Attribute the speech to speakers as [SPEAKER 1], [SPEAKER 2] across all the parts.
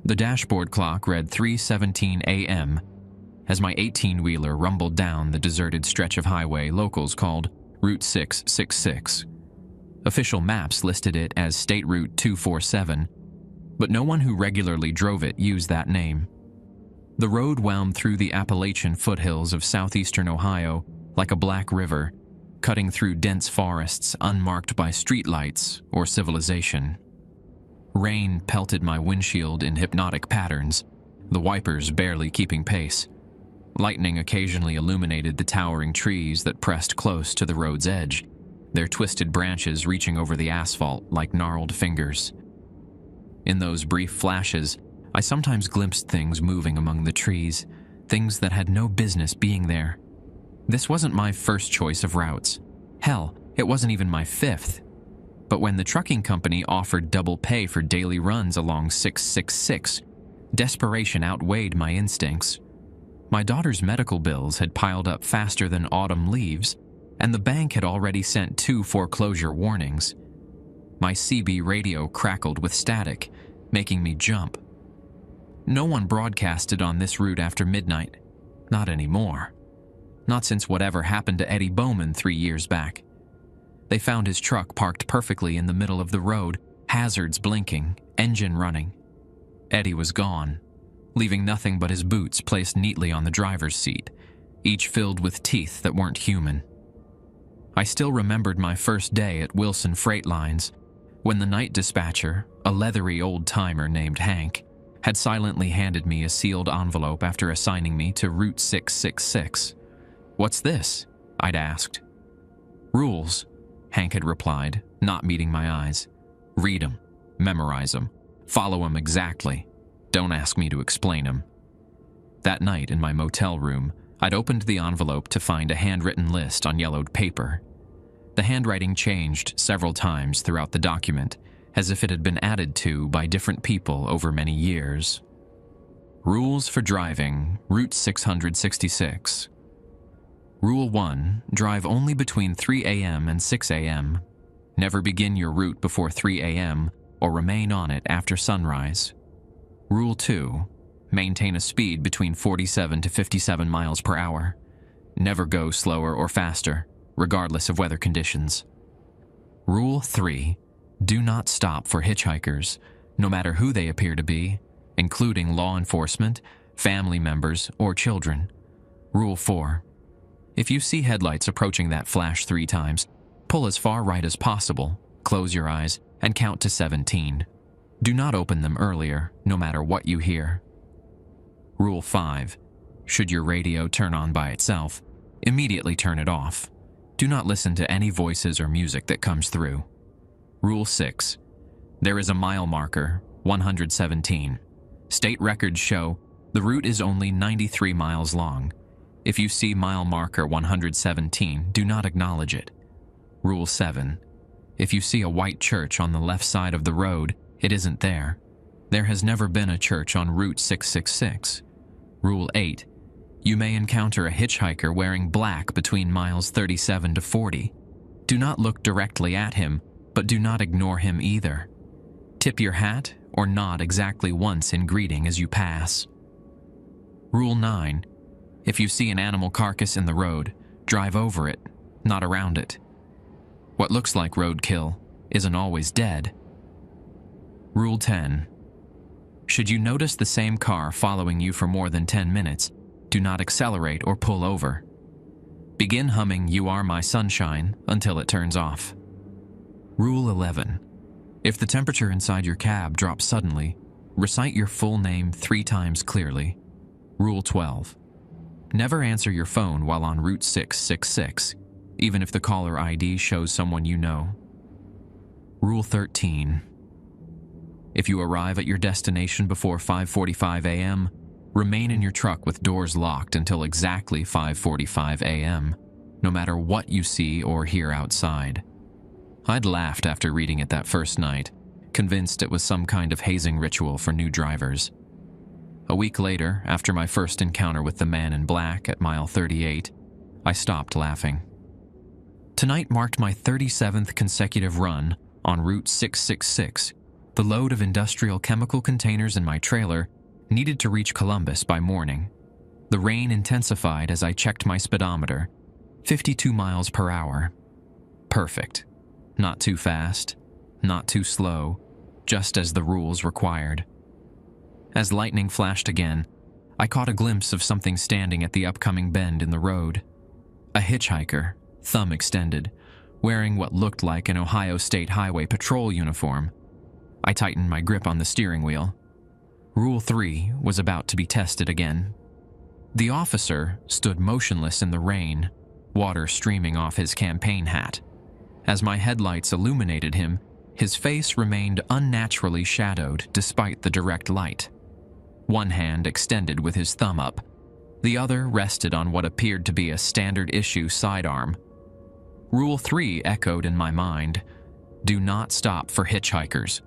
[SPEAKER 1] The dashboard clock read 3:17 a.m. as my 18-wheeler rumbled down the deserted stretch of highway locals called Route 666. Official maps listed it as State Route 247, but no one who regularly drove it used that name. The road wound through the Appalachian foothills of southeastern Ohio like a black river, cutting through dense forests unmarked by streetlights or civilization. Rain pelted my windshield in hypnotic patterns, the wipers barely keeping pace. Lightning occasionally illuminated the towering trees that pressed close to the road's edge, their twisted branches reaching over the asphalt like gnarled fingers. In those brief flashes, I sometimes glimpsed things moving among the trees, things that had no business being there. This wasn't my first choice of routes. Hell, it wasn't even my fifth. But when the trucking company offered double pay for daily runs along 666, desperation outweighed my instincts. My daughter's medical bills had piled up faster than autumn leaves, and the bank had already sent 2 foreclosure warnings. My CB radio crackled with static, making me jump. No one broadcasted on this route after midnight. Not anymore. Not since whatever happened to Eddie Bowman 3 years back. They found his truck parked perfectly in the middle of the road, hazards blinking, engine running. Eddie was gone, leaving nothing but his boots placed neatly on the driver's seat, each filled with teeth that weren't human. I still remembered my first day at Wilson Freight Lines, when the night dispatcher, a leathery old-timer named Hank, had silently handed me a sealed envelope after assigning me to Route 666. "What's this?" I'd asked. "Rules," Hank had replied, not meeting my eyes. "Read 'em, memorize 'em, follow 'em exactly. Don't ask me to explain 'em." That night in my motel room, I'd opened the envelope to find a handwritten list on yellowed paper. The handwriting changed several times throughout the document, as if it had been added to by different people over many years. Rules for driving, Route 666. Rule 1, drive only between 3 a.m. and 6 a.m. Never begin your route before 3 a.m. or remain on it after sunrise. Rule 2, maintain a speed between 47 to 57 miles per hour. Never go slower or faster, regardless of weather conditions. Rule 3, do not stop for hitchhikers, no matter who they appear to be, including law enforcement, family members, or children. Rule 4, if you see headlights approaching that flash 3 times, pull as far right as possible, close your eyes, and count to 17. Do not open them earlier, no matter what you hear. Rule 5, should your radio turn on by itself, immediately turn it off. Do not listen to any voices or music that comes through. Rule 6, there is a mile marker, 117. State records show the route is only 93 miles long. If you see mile marker 117, do not acknowledge it. Rule 7, if you see a white church on the left side of the road, it isn't there. There has never been a church on Route 666. Rule 8, you may encounter a hitchhiker wearing black between miles 37 to 40. Do not look directly at him, but do not ignore him either. Tip your hat or nod exactly once in greeting as you pass. Rule 9, if you see an animal carcass in the road, drive over it, not around it. What looks like roadkill isn't always dead. Rule 10, should you notice the same car following you for more than 10 minutes, do not accelerate or pull over. Begin humming "You Are My Sunshine" until it turns off. Rule 11, if the temperature inside your cab drops suddenly, recite your full name 3 times clearly. Rule 12, never answer your phone while on Route 666, even if the caller ID shows someone you know. Rule 13, if you arrive at your destination before 5:45 a.m., remain in your truck with doors locked until exactly 5:45 a.m., no matter what you see or hear outside. I'd laughed after reading it that first night, convinced it was some kind of hazing ritual for new drivers. A week later, after my first encounter with the man in black at mile 38, I stopped laughing. Tonight marked my 37th consecutive run on Route 666, The load of industrial chemical containers in my trailer needed to reach Columbus by morning. The rain intensified as I checked my speedometer. 52 miles per hour. Perfect. Not too fast, not too slow, just as the rules required. As lightning flashed again, I caught a glimpse of something standing at the upcoming bend in the road. A hitchhiker, thumb extended, wearing what looked like an Ohio State Highway Patrol uniform. I tightened my grip on the steering wheel. Rule 3 was about to be tested again. The officer stood motionless in the rain, water streaming off his campaign hat. As my headlights illuminated him, his face remained unnaturally shadowed despite the direct light. One hand extended with his thumb up. The other rested on what appeared to be a standard-issue sidearm. Rule 3 echoed in my mind. Do not stop for hitchhikers,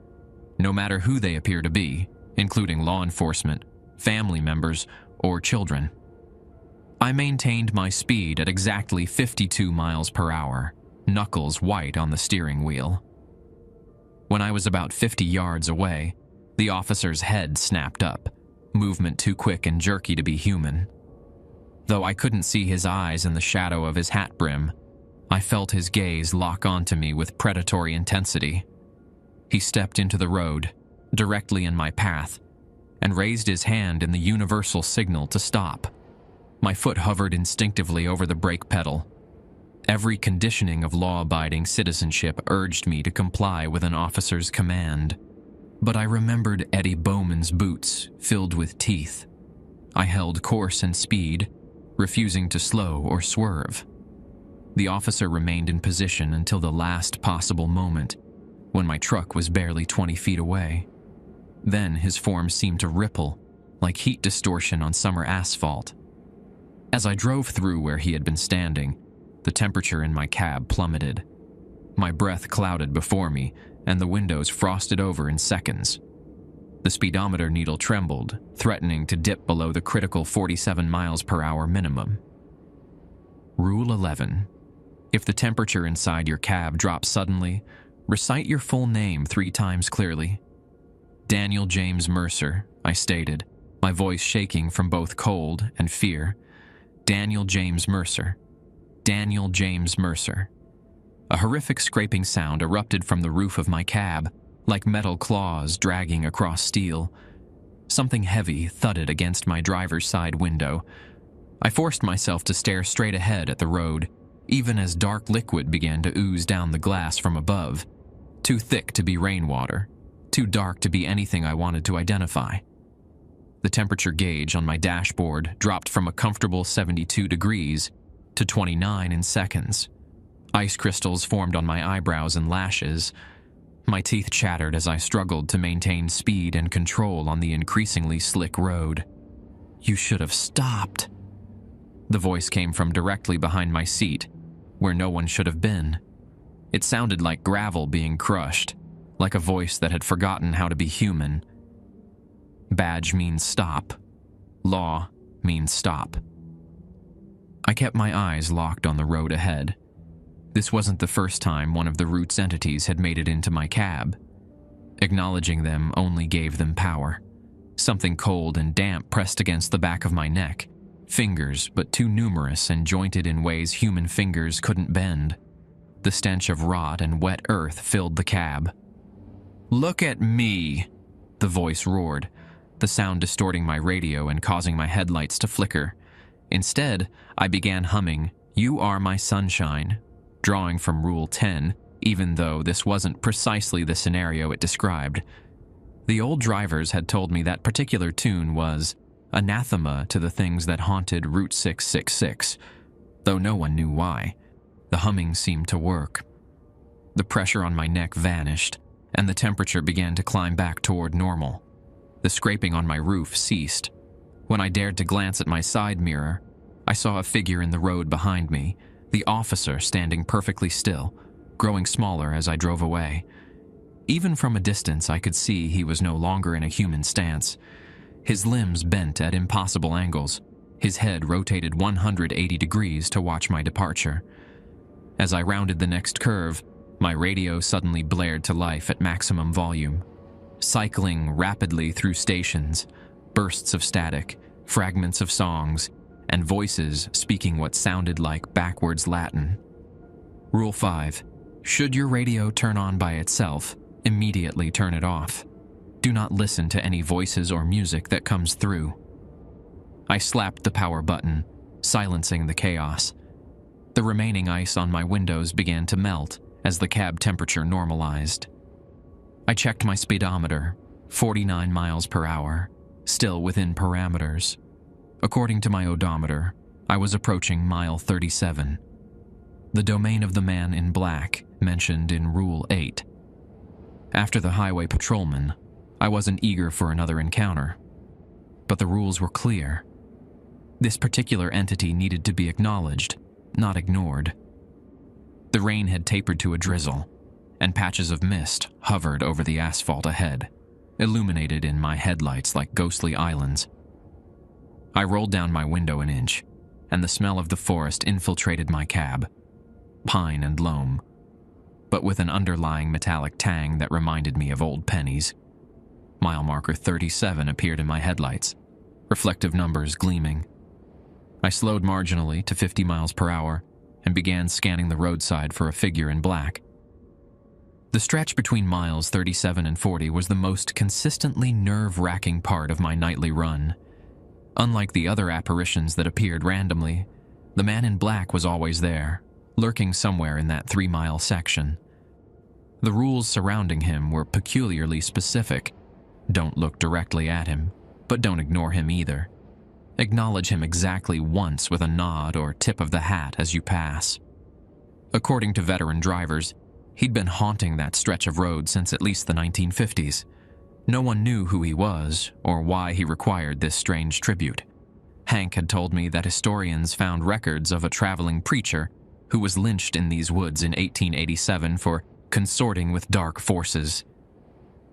[SPEAKER 1] no matter who they appear to be, including law enforcement, family members, or children. I maintained my speed at exactly 52 miles per hour, knuckles white on the steering wheel. When I was about 50 yards away, the officer's head snapped up, movement too quick and jerky to be human. Though I couldn't see his eyes in the shadow of his hat brim, I felt his gaze lock onto me with predatory intensity. He stepped into the road, directly in my path, and raised his hand in the universal signal to stop. My foot hovered instinctively over the brake pedal. Every conditioning of law-abiding citizenship urged me to comply with an officer's command. But I remembered Eddie Bowman's boots filled with teeth. I held course and speed, refusing to slow or swerve. The officer remained in position until the last possible moment, when my truck was barely 20 feet away. Then his form seemed to ripple, like heat distortion on summer asphalt. As I drove through where he had been standing, the temperature in my cab plummeted. My breath clouded before me, and the windows frosted over in seconds. The speedometer needle trembled, threatening to dip below the critical 47 miles per hour minimum. Rule 11. If the temperature inside your cab drops suddenly, recite your full name 3 times clearly. Daniel James Mercer, I stated, my voice shaking from both cold and fear. Daniel James Mercer. Daniel James Mercer. A horrific scraping sound erupted from the roof of my cab, like metal claws dragging across steel. Something heavy thudded against my driver's side window. I forced myself to stare straight ahead at the road, even as dark liquid began to ooze down the glass from above. Too thick to be rainwater, too dark to be anything I wanted to identify. The temperature gauge on my dashboard dropped from a comfortable 72 degrees to 29 in seconds. Ice crystals formed on my eyebrows and lashes. My teeth chattered as I struggled to maintain speed and control on the increasingly slick road. You should have stopped. The voice came from directly behind my seat, where no one should have been. It sounded like gravel being crushed, like a voice that had forgotten how to be human. Badge means stop. Law means stop. I kept my eyes locked on the road ahead. This wasn't the first time one of the Roots entities had made it into my cab. Acknowledging them only gave them power. Something cold and damp pressed against the back of my neck. Fingers, but too numerous and jointed in ways human fingers couldn't bend. The stench of rot and wet earth filled the cab. "Look at me!" the voice roared, the sound distorting my radio and causing my headlights to flicker. Instead, I began humming, "You Are My Sunshine," drawing from Rule 10, even though this wasn't precisely the scenario it described. The old drivers had told me that particular tune was anathema to the things that haunted Route 666, though no one knew why. The humming seemed to work. The pressure on my neck vanished, and the temperature began to climb back toward normal. The scraping on my roof ceased. When I dared to glance at my side mirror, I saw a figure in the road behind me, the officer standing perfectly still, growing smaller as I drove away. Even from a distance, I could see he was no longer in a human stance. His limbs bent at impossible angles. His head rotated 180 degrees to watch my departure. As I rounded the next curve, my radio suddenly blared to life at maximum volume. cycling rapidly through stations, bursts of static, fragments of songs, and voices speaking what sounded like backwards Latin. Rule 5. Should your radio turn on by itself, immediately turn it off. Do not listen to any voices or music that comes through. I slapped the power button, silencing the chaos. The remaining ice on my windows began to melt as the cab temperature normalized. I checked my speedometer, 49 miles per hour, still within parameters. According to my odometer, I was approaching mile 37. The domain of the man in black mentioned in Rule 8. After the highway patrolman, I wasn't eager for another encounter. But the rules were clear. This particular entity needed to be acknowledged, not ignored. The rain had tapered to a drizzle, and patches of mist hovered over the asphalt ahead, illuminated in my headlights like ghostly islands. I rolled down my window an inch, and the smell of the forest infiltrated my cab. Pine and loam, but with an underlying metallic tang that reminded me of old pennies. Mile marker 37 appeared in my headlights, reflective numbers gleaming. I slowed marginally to 50 miles per hour and began scanning the roadside for a figure in black. The stretch between miles 37 and 40 was the most consistently nerve-wracking part of my nightly run. Unlike the other apparitions that appeared randomly, the man in black was always there, lurking somewhere in that 3-mile section. The rules surrounding him were peculiarly specific. Don't look directly at him, but don't ignore him either. Acknowledge him exactly once with a nod or tip of the hat as you pass. According to veteran drivers, he'd been haunting that stretch of road since at least the 1950s. No one knew who he was or why he required this strange tribute. Hank had told me that historians found records of a traveling preacher who was lynched in these woods in 1887 for consorting with dark forces.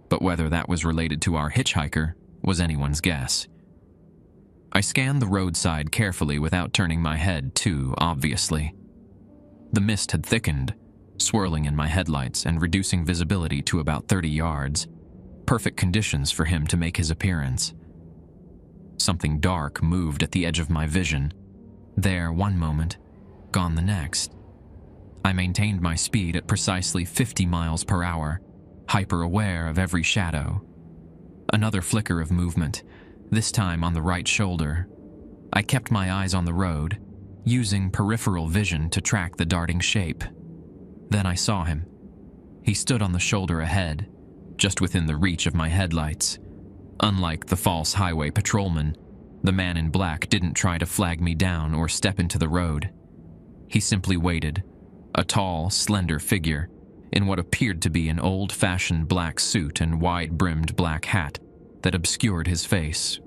[SPEAKER 1] But whether that was related to our hitchhiker was anyone's guess. I scanned the roadside carefully without turning my head too obviously. The mist had thickened, swirling in my headlights and reducing visibility to about 30 yards. Perfect conditions for him to make his appearance. Something dark moved at the edge of my vision. There one moment, gone the next. I maintained my speed at precisely 50 miles per hour, hyper-aware of every shadow. Another flicker of movement, this time on the right shoulder. I kept my eyes on the road, using peripheral vision to track the darting shape. Then I saw him. He stood on the shoulder ahead, just within the reach of my headlights. Unlike the false highway patrolman, the man in black didn't try to flag me down or step into the road. He simply waited, a tall, slender figure, in what appeared to be an old-fashioned black suit and wide-brimmed black hat that obscured his face.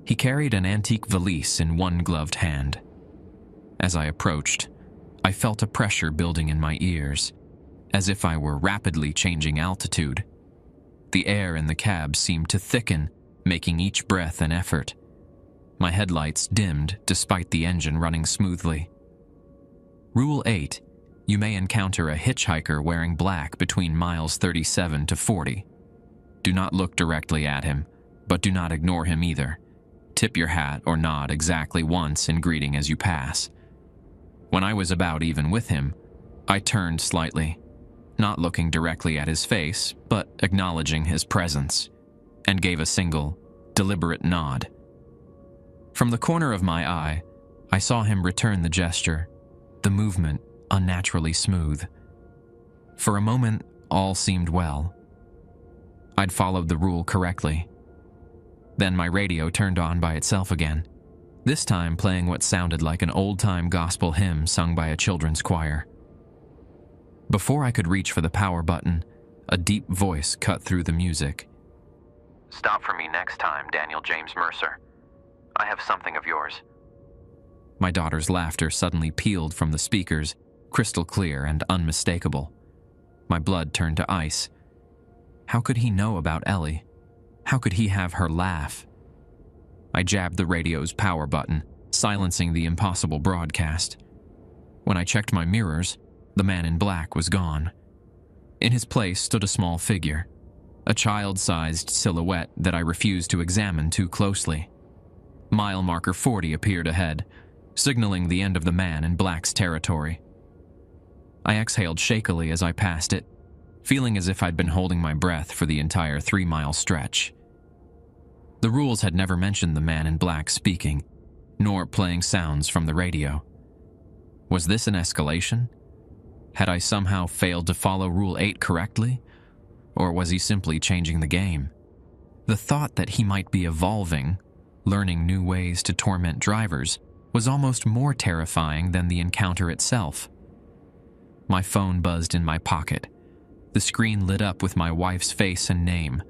[SPEAKER 1] He carried an antique valise in one gloved hand. As I approached, I felt a pressure building in my ears, as if I were rapidly changing altitude. The air in the cab seemed to thicken, making each breath an effort. My headlights dimmed despite the engine running smoothly. Rule 8. You may encounter a hitchhiker wearing black between miles 37 to 40. Do not look directly at him, but do not ignore him either. Tip your hat or nod exactly once in greeting as you pass. When I was about even with him, I turned slightly, not looking directly at his face, but acknowledging his presence, and gave a single, deliberate nod. From the corner of my eye, I saw him return the gesture, the movement unnaturally smooth. For a moment, all seemed well. I'd followed the rule correctly. Then my radio turned on by itself again, this time playing what sounded like an old-time gospel hymn sung by a children's choir. Before I could reach for the power button, a deep voice cut through the music.
[SPEAKER 2] "Stop for me next time, Daniel James Mercer. I have something of yours."
[SPEAKER 1] My daughter's laughter suddenly pealed from the speakers, crystal clear and unmistakable. My blood turned to ice. How could he know about Ellie? How could he have her laugh? I jabbed the radio's power button, silencing the impossible broadcast. When I checked my mirrors, the man in black was gone. In his place stood a small figure, a child-sized silhouette that I refused to examine too closely. Mile marker 40 appeared ahead, signaling the end of the man in black's territory. I exhaled shakily as I passed it, feeling as if I'd been holding my breath for the entire 3-mile stretch. The rules had never mentioned the man in black speaking, nor playing sounds from the radio. Was this an escalation? Had I somehow failed to follow Rule 8 correctly? Or was he simply changing the game? The thought that he might be evolving, learning new ways to torment drivers, was almost more terrifying than the encounter itself. My phone buzzed in my pocket. The screen lit up with my wife's face and name.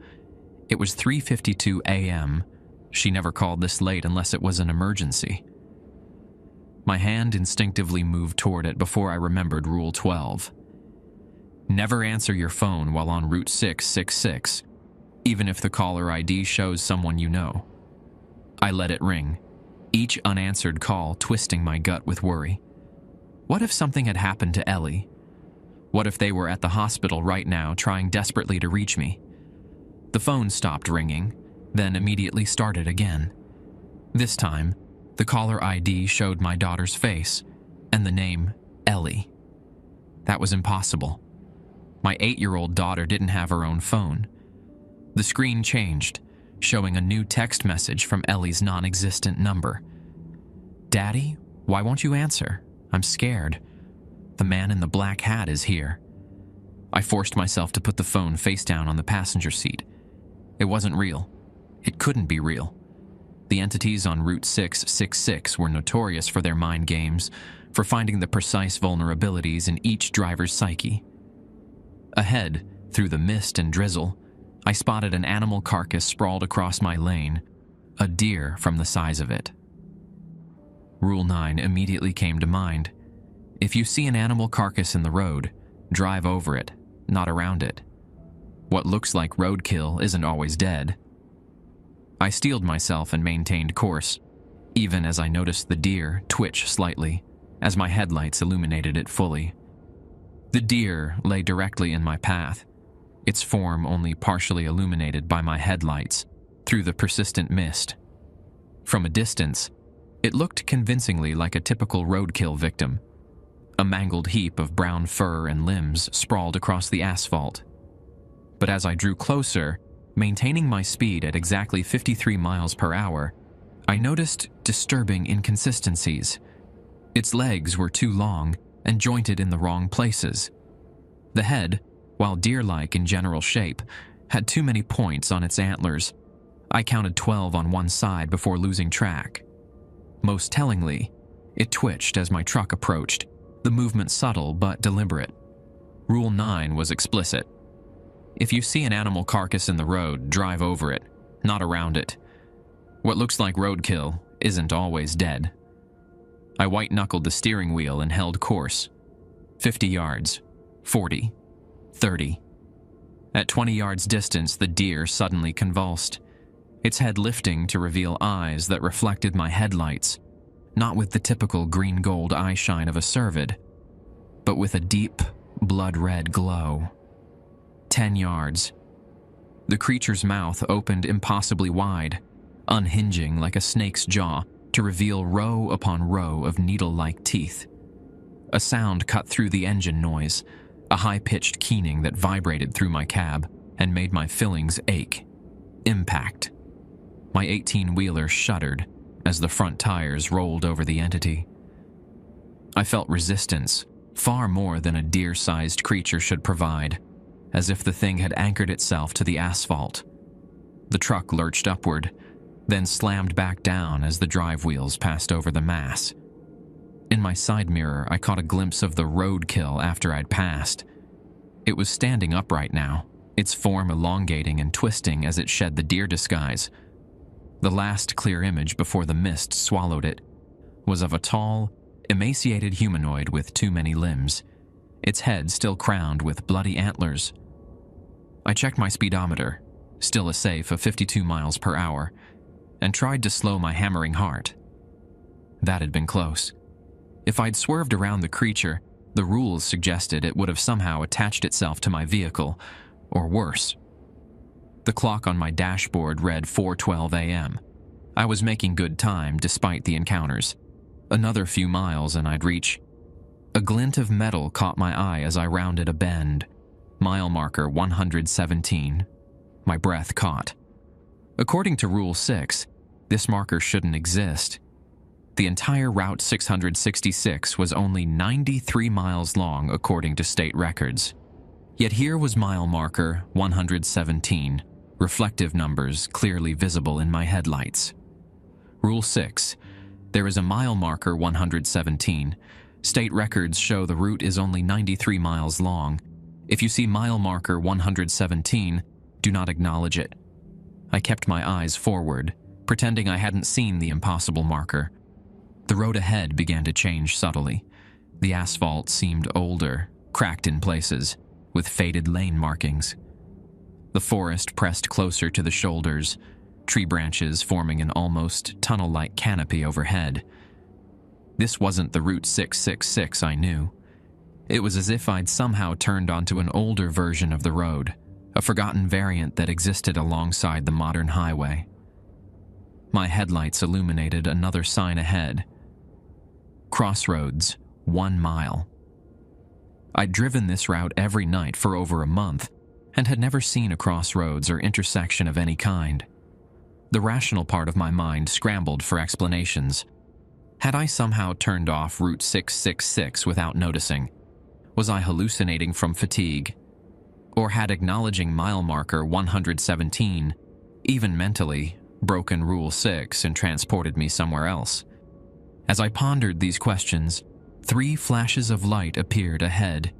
[SPEAKER 1] It was 3:52 a.m. She never called this late unless it was an emergency. My hand instinctively moved toward it before I remembered Rule 12. Never answer your phone while on Route 666, even if the caller ID shows someone you know. I let it ring, each unanswered call twisting my gut with worry. What if something had happened to Ellie? What if they were at the hospital right now trying desperately to reach me? The phone stopped ringing, then immediately started again. This time, the caller ID showed my daughter's face and the name Ellie. That was impossible. My 8-year-old daughter didn't have her own phone. The screen changed, showing a new text message from Ellie's non-existent number. "Daddy, why won't you answer? I'm scared. The man in the black hat is here." I forced myself to put the phone face down on the passenger seat. It wasn't real. It couldn't be real. The entities on Route 666 were notorious for their mind games, for finding the precise vulnerabilities in each driver's psyche. Ahead, through the mist and drizzle, I spotted an animal carcass sprawled across my lane, a deer from the size of it. Rule 9 immediately came to mind. If you see an animal carcass in the road, drive over it, not around it. What looks like roadkill isn't always dead. I steeled myself and maintained course, even as I noticed the deer twitch slightly as my headlights illuminated it fully. The deer lay directly in my path, its form only partially illuminated by my headlights through the persistent mist. From a distance, it looked convincingly like a typical roadkill victim, a mangled heap of brown fur and limbs sprawled across the asphalt. But as I drew closer, maintaining my speed at exactly 53 miles per hour, I noticed disturbing inconsistencies. Its legs were too long and jointed in the wrong places. The head, while deer-like in general shape, had too many points on its antlers. I counted 12 on one side before losing track. Most tellingly, it twitched as my truck approached, the movement subtle but deliberate. Rule 9 was explicit. If you see an animal carcass in the road, drive over it, not around it. What looks like roadkill isn't always dead. I white-knuckled the steering wheel and held course. 50 yards, 40, 30. At 20 yards distance, the deer suddenly convulsed, its head lifting to reveal eyes that reflected my headlights, not with the typical green-gold eye shine of a cervid, but with a deep, blood-red glow. 10 yards. The creature's mouth opened impossibly wide, unhinging like a snake's jaw to reveal row upon row of needle-like teeth. A sound cut through the engine noise, a high-pitched keening that vibrated through my cab and made my fillings ache. Impact. My 18-wheeler shuddered as the front tires rolled over the entity. I felt resistance, far more than a deer-sized creature should provide, as if the thing had anchored itself to the asphalt. The truck lurched upward, then slammed back down as the drive wheels passed over the mass. In my side mirror, I caught a glimpse of the roadkill after I'd passed. It was standing upright now, its form elongating and twisting as it shed the deer disguise. The last clear image before the mist swallowed it was of a tall, emaciated humanoid with too many limbs, its head still crowned with bloody antlers. I checked my speedometer, still a safe of 52 miles per hour, and tried to slow my hammering heart. That had been close. If I'd swerved around the creature, the rules suggested it would have somehow attached itself to my vehicle, or worse. The clock on my dashboard read 4:12 a.m. I was making good time despite the encounters. Another few miles and I'd reach. A glint of metal caught my eye as I rounded a bend. Mile marker 117. My breath caught. According to Rule 6, this marker shouldn't exist. The entire Route 666 was only 93 miles long according to state records. Yet here was mile marker 117, reflective numbers clearly visible in my headlights. Rule 6. There is a mile marker 117. State records show the route is only 93 miles long. If you see mile marker 117, do not acknowledge it. I kept my eyes forward, pretending I hadn't seen the impossible marker. The road ahead began to change subtly. The asphalt seemed older, cracked in places, with faded lane markings. The forest pressed closer to the shoulders, tree branches forming an almost tunnel-like canopy overhead. This wasn't the Route 666 I knew. It was as if I'd somehow turned onto an older version of the road, a forgotten variant that existed alongside the modern highway. My headlights illuminated another sign ahead. Crossroads, 1 mile. I'd driven this route every night for over a month and had never seen a crossroads or intersection of any kind. The rational part of my mind scrambled for explanations. Had I somehow turned off Route 666 without noticing? Was I hallucinating from fatigue? Or had acknowledging mile marker 117, even mentally, broken Rule 6 and transported me somewhere else? As I pondered these questions, 3 flashes of light appeared ahead,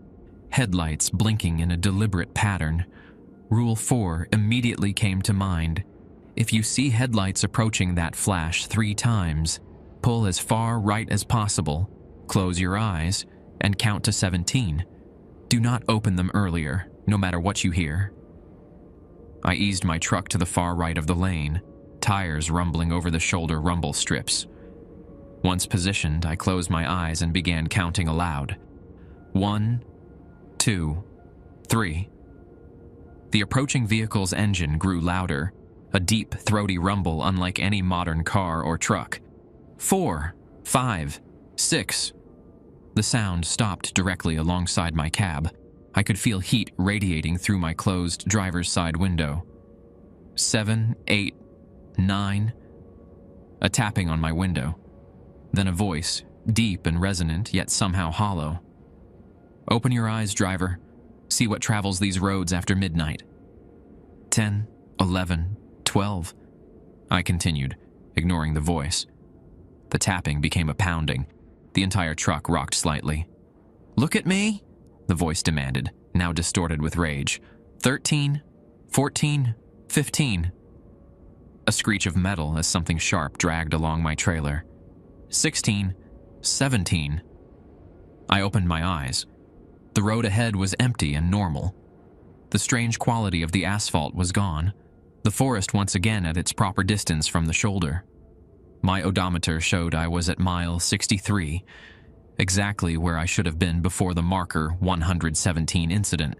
[SPEAKER 1] headlights blinking in a deliberate pattern. Rule 4 immediately came to mind. If you see headlights approaching that flash 3 times, pull as far right as possible, close your eyes, and count to 17. Do not open them earlier, no matter what you hear. I eased my truck to the far right of the lane, tires rumbling over the shoulder rumble strips. Once positioned, I closed my eyes and began counting aloud. 1, 2, 3. The approaching vehicle's engine grew louder, a deep, throaty rumble unlike any modern car or truck. 4, 5, 6. The sound stopped directly alongside my cab. I could feel heat radiating through my closed driver's side window. 7, 8, 9. A tapping on my window. Then a voice, deep and resonant, yet somehow hollow. Open your eyes, driver. See what travels these roads after midnight. 10, 11, 12. I continued, ignoring the voice. The tapping became a pounding. The entire truck rocked slightly. Look at me, the voice demanded, now distorted with rage. 13, 14, 15. A screech of metal as something sharp dragged along my trailer. 16, 17. I opened my eyes. The road ahead was empty and normal. The strange quality of the asphalt was gone. The forest once again at its proper distance from the shoulder. My odometer showed I was at mile 63, exactly where I should have been before the marker 117 incident.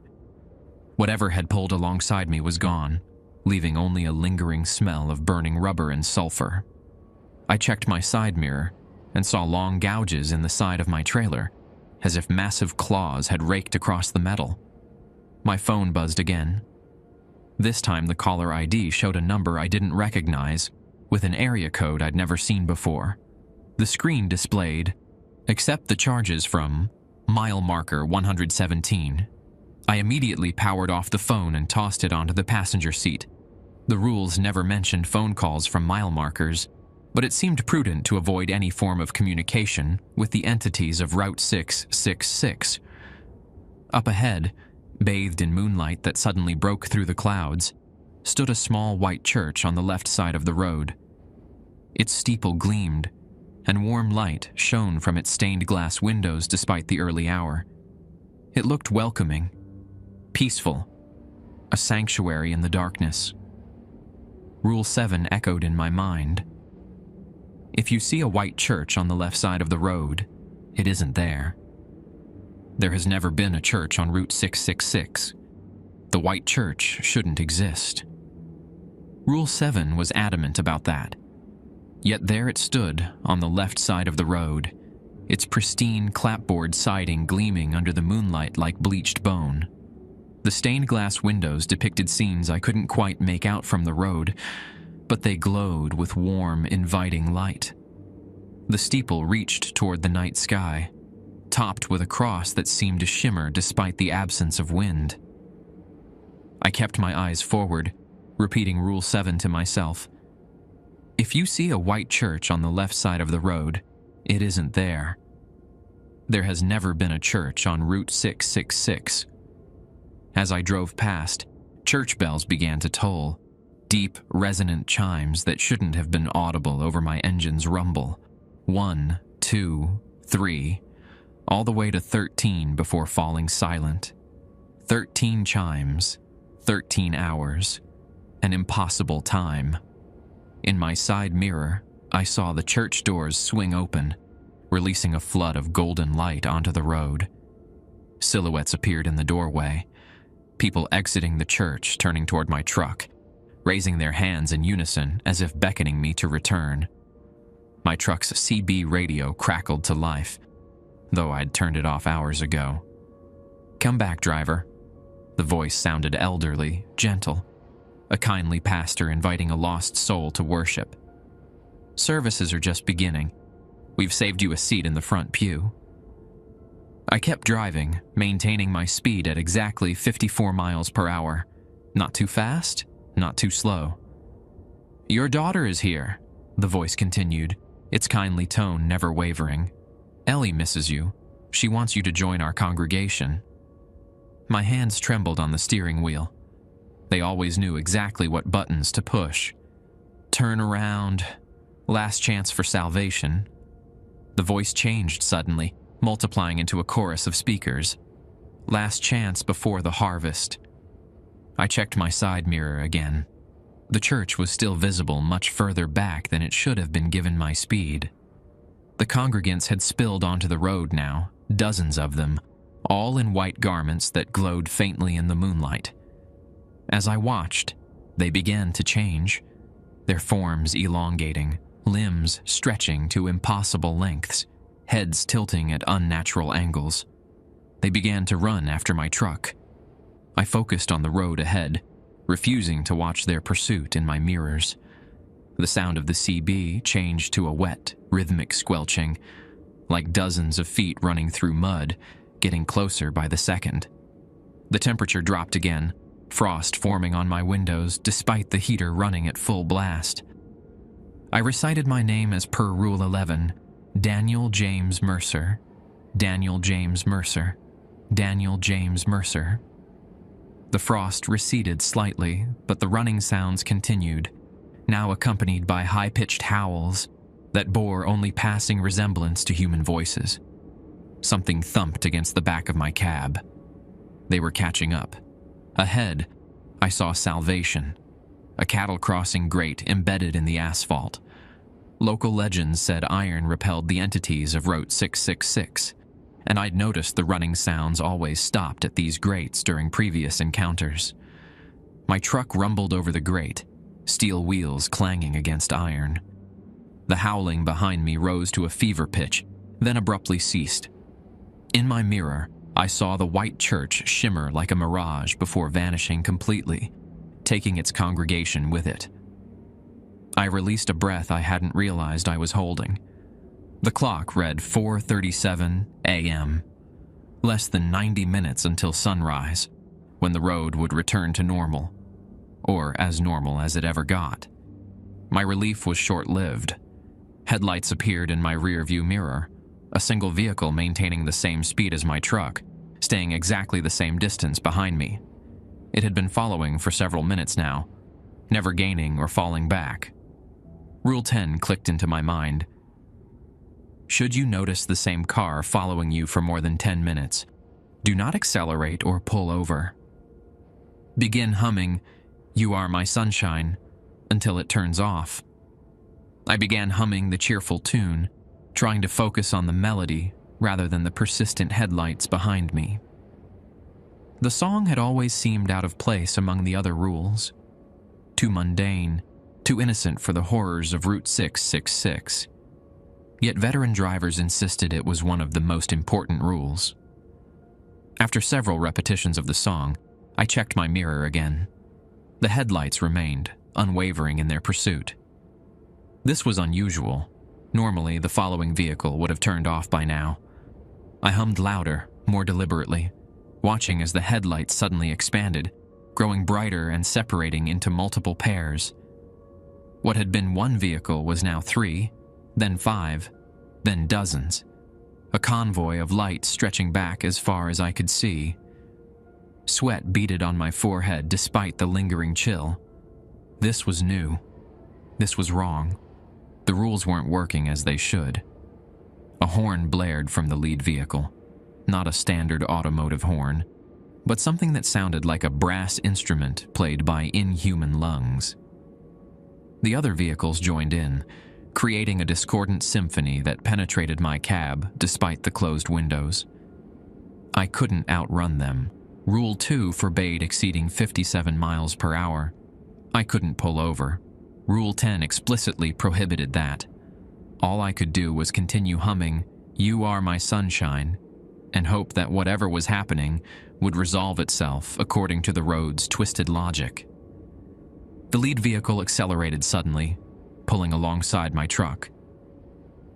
[SPEAKER 1] Whatever had pulled alongside me was gone, leaving only a lingering smell of burning rubber and sulfur. I checked my side mirror and saw long gouges in the side of my trailer, as if massive claws had raked across the metal. My phone buzzed again. This time the caller ID showed a number I didn't recognize, with an area code I'd never seen before. The screen displayed, "Accept the charges from mile marker 117. I immediately powered off the phone and tossed it onto the passenger seat. The rules never mentioned phone calls from mile markers, but it seemed prudent to avoid any form of communication with the entities of Route 666. Up ahead, bathed in moonlight that suddenly broke through the clouds, stood a small white church on the left side of the road. Its steeple gleamed, and warm light shone from its stained glass windows despite the early hour. It looked welcoming, peaceful, a sanctuary in the darkness. Rule 7 echoed in my mind. If you see a white church on the left side of the road, it isn't there. There has never been a church on Route 666. The white church shouldn't exist. Rule 7 was adamant about that. Yet there it stood on the left side of the road, its pristine clapboard siding gleaming under the moonlight like bleached bone. The stained glass windows depicted scenes I couldn't quite make out from the road, but they glowed with warm, inviting light. The steeple reached toward the night sky, topped with a cross that seemed to shimmer despite the absence of wind. I kept my eyes forward, repeating Rule 7 to myself. If you see a white church on the left side of the road, it isn't there. There has never been a church on Route 666. As I drove past, church bells began to toll, deep, resonant chimes that shouldn't have been audible over my engine's rumble. 1, 2, 3, all the way to 13 before falling silent. 13 chimes, 13 hours, an impossible time. In my side mirror, I saw the church doors swing open, releasing a flood of golden light onto the road. Silhouettes appeared in the doorway, people exiting the church, turning toward my truck, raising their hands in unison as if beckoning me to return. My truck's CB radio crackled to life, though I'd turned it off hours ago. "Come back, driver." The voice sounded elderly, gentle, a kindly pastor inviting a lost soul to worship. "Services are just beginning. We've saved you a seat in the front pew." I kept driving, maintaining my speed at exactly 54 miles per hour. Not too fast, not too slow. "Your daughter is here," the voice continued, its kindly tone never wavering. "Ellie misses you. She wants you to join our congregation." My hands trembled on the steering wheel. They always knew exactly what buttons to push. Turn around. Last chance for salvation. The voice changed suddenly, multiplying into a chorus of speakers. Last chance before the harvest. I checked my side mirror again. The church was still visible much further back than it should have been given my speed. The congregants had spilled onto the road now, dozens of them, all in white garments that glowed faintly in the moonlight. As I watched, they began to change, their forms elongating, limbs stretching to impossible lengths, heads tilting at unnatural angles. They began to run after my truck. I focused on the road ahead, refusing to watch their pursuit in my mirrors. The sound of the CB changed to a wet, rhythmic squelching, like dozens of feet running through mud, getting closer by the second. The temperature dropped again, frost forming on my windows despite the heater running at full blast. I recited my name as per Rule 11, Daniel James Mercer, Daniel James Mercer, Daniel James Mercer. The frost receded slightly, but the running sounds continued, now accompanied by high-pitched howls that bore only passing resemblance to human voices. Something thumped against the back of my cab. They were catching up. Ahead, I saw Salvation, a cattle crossing grate embedded in the asphalt. Local legends said iron repelled the entities of Route 666, and I'd noticed the running sounds always stopped at these grates during previous encounters. My truck rumbled over the grate, steel wheels clanging against iron. The howling behind me rose to a fever pitch, then abruptly ceased. In my mirror, I saw the white church shimmer like a mirage before vanishing completely, taking its congregation with it. I released a breath I hadn't realized I was holding. The clock read 4:37 a.m., less than 90 minutes until sunrise, when the road would return to normal, or as normal as it ever got. My relief was short-lived. Headlights appeared in my rearview mirror, a single vehicle maintaining the same speed as my truck, staying exactly the same distance behind me. It had been following for several minutes now, never gaining or falling back. Rule 10 clicked into my mind. Should you notice the same car following you for more than 10 minutes, do not accelerate or pull over. Begin humming "You Are My Sunshine" until it turns off. I began humming the cheerful tune, trying to focus on the melody rather than the persistent headlights behind me. The song had always seemed out of place among the other rules. too mundane, too innocent for the horrors of Route 666. Yet veteran drivers insisted it was one of the most important rules. After several repetitions of the song, I checked my mirror again. The headlights remained, unwavering in their pursuit. This was unusual. Normally, the following vehicle would have turned off by now. I hummed louder, more deliberately, watching as the headlights suddenly expanded, growing brighter and separating into multiple pairs. What had been one vehicle was now 3, then 5, then dozens. A convoy of light stretching back as far as I could see. Sweat beaded on my forehead despite the lingering chill. This was new. This was wrong. The rules weren't working as they should. A horn blared from the lead vehicle. Not a standard automotive horn, but something that sounded like a brass instrument played by inhuman lungs. The other vehicles joined in, creating a discordant symphony that penetrated my cab despite the closed windows. I couldn't outrun them. Rule 2 forbade exceeding 57 miles per hour. I couldn't pull over. Rule 10 explicitly prohibited that. All I could do was continue humming "You Are My Sunshine" and hope that whatever was happening would resolve itself according to the road's twisted logic. The lead vehicle accelerated suddenly, pulling alongside my truck.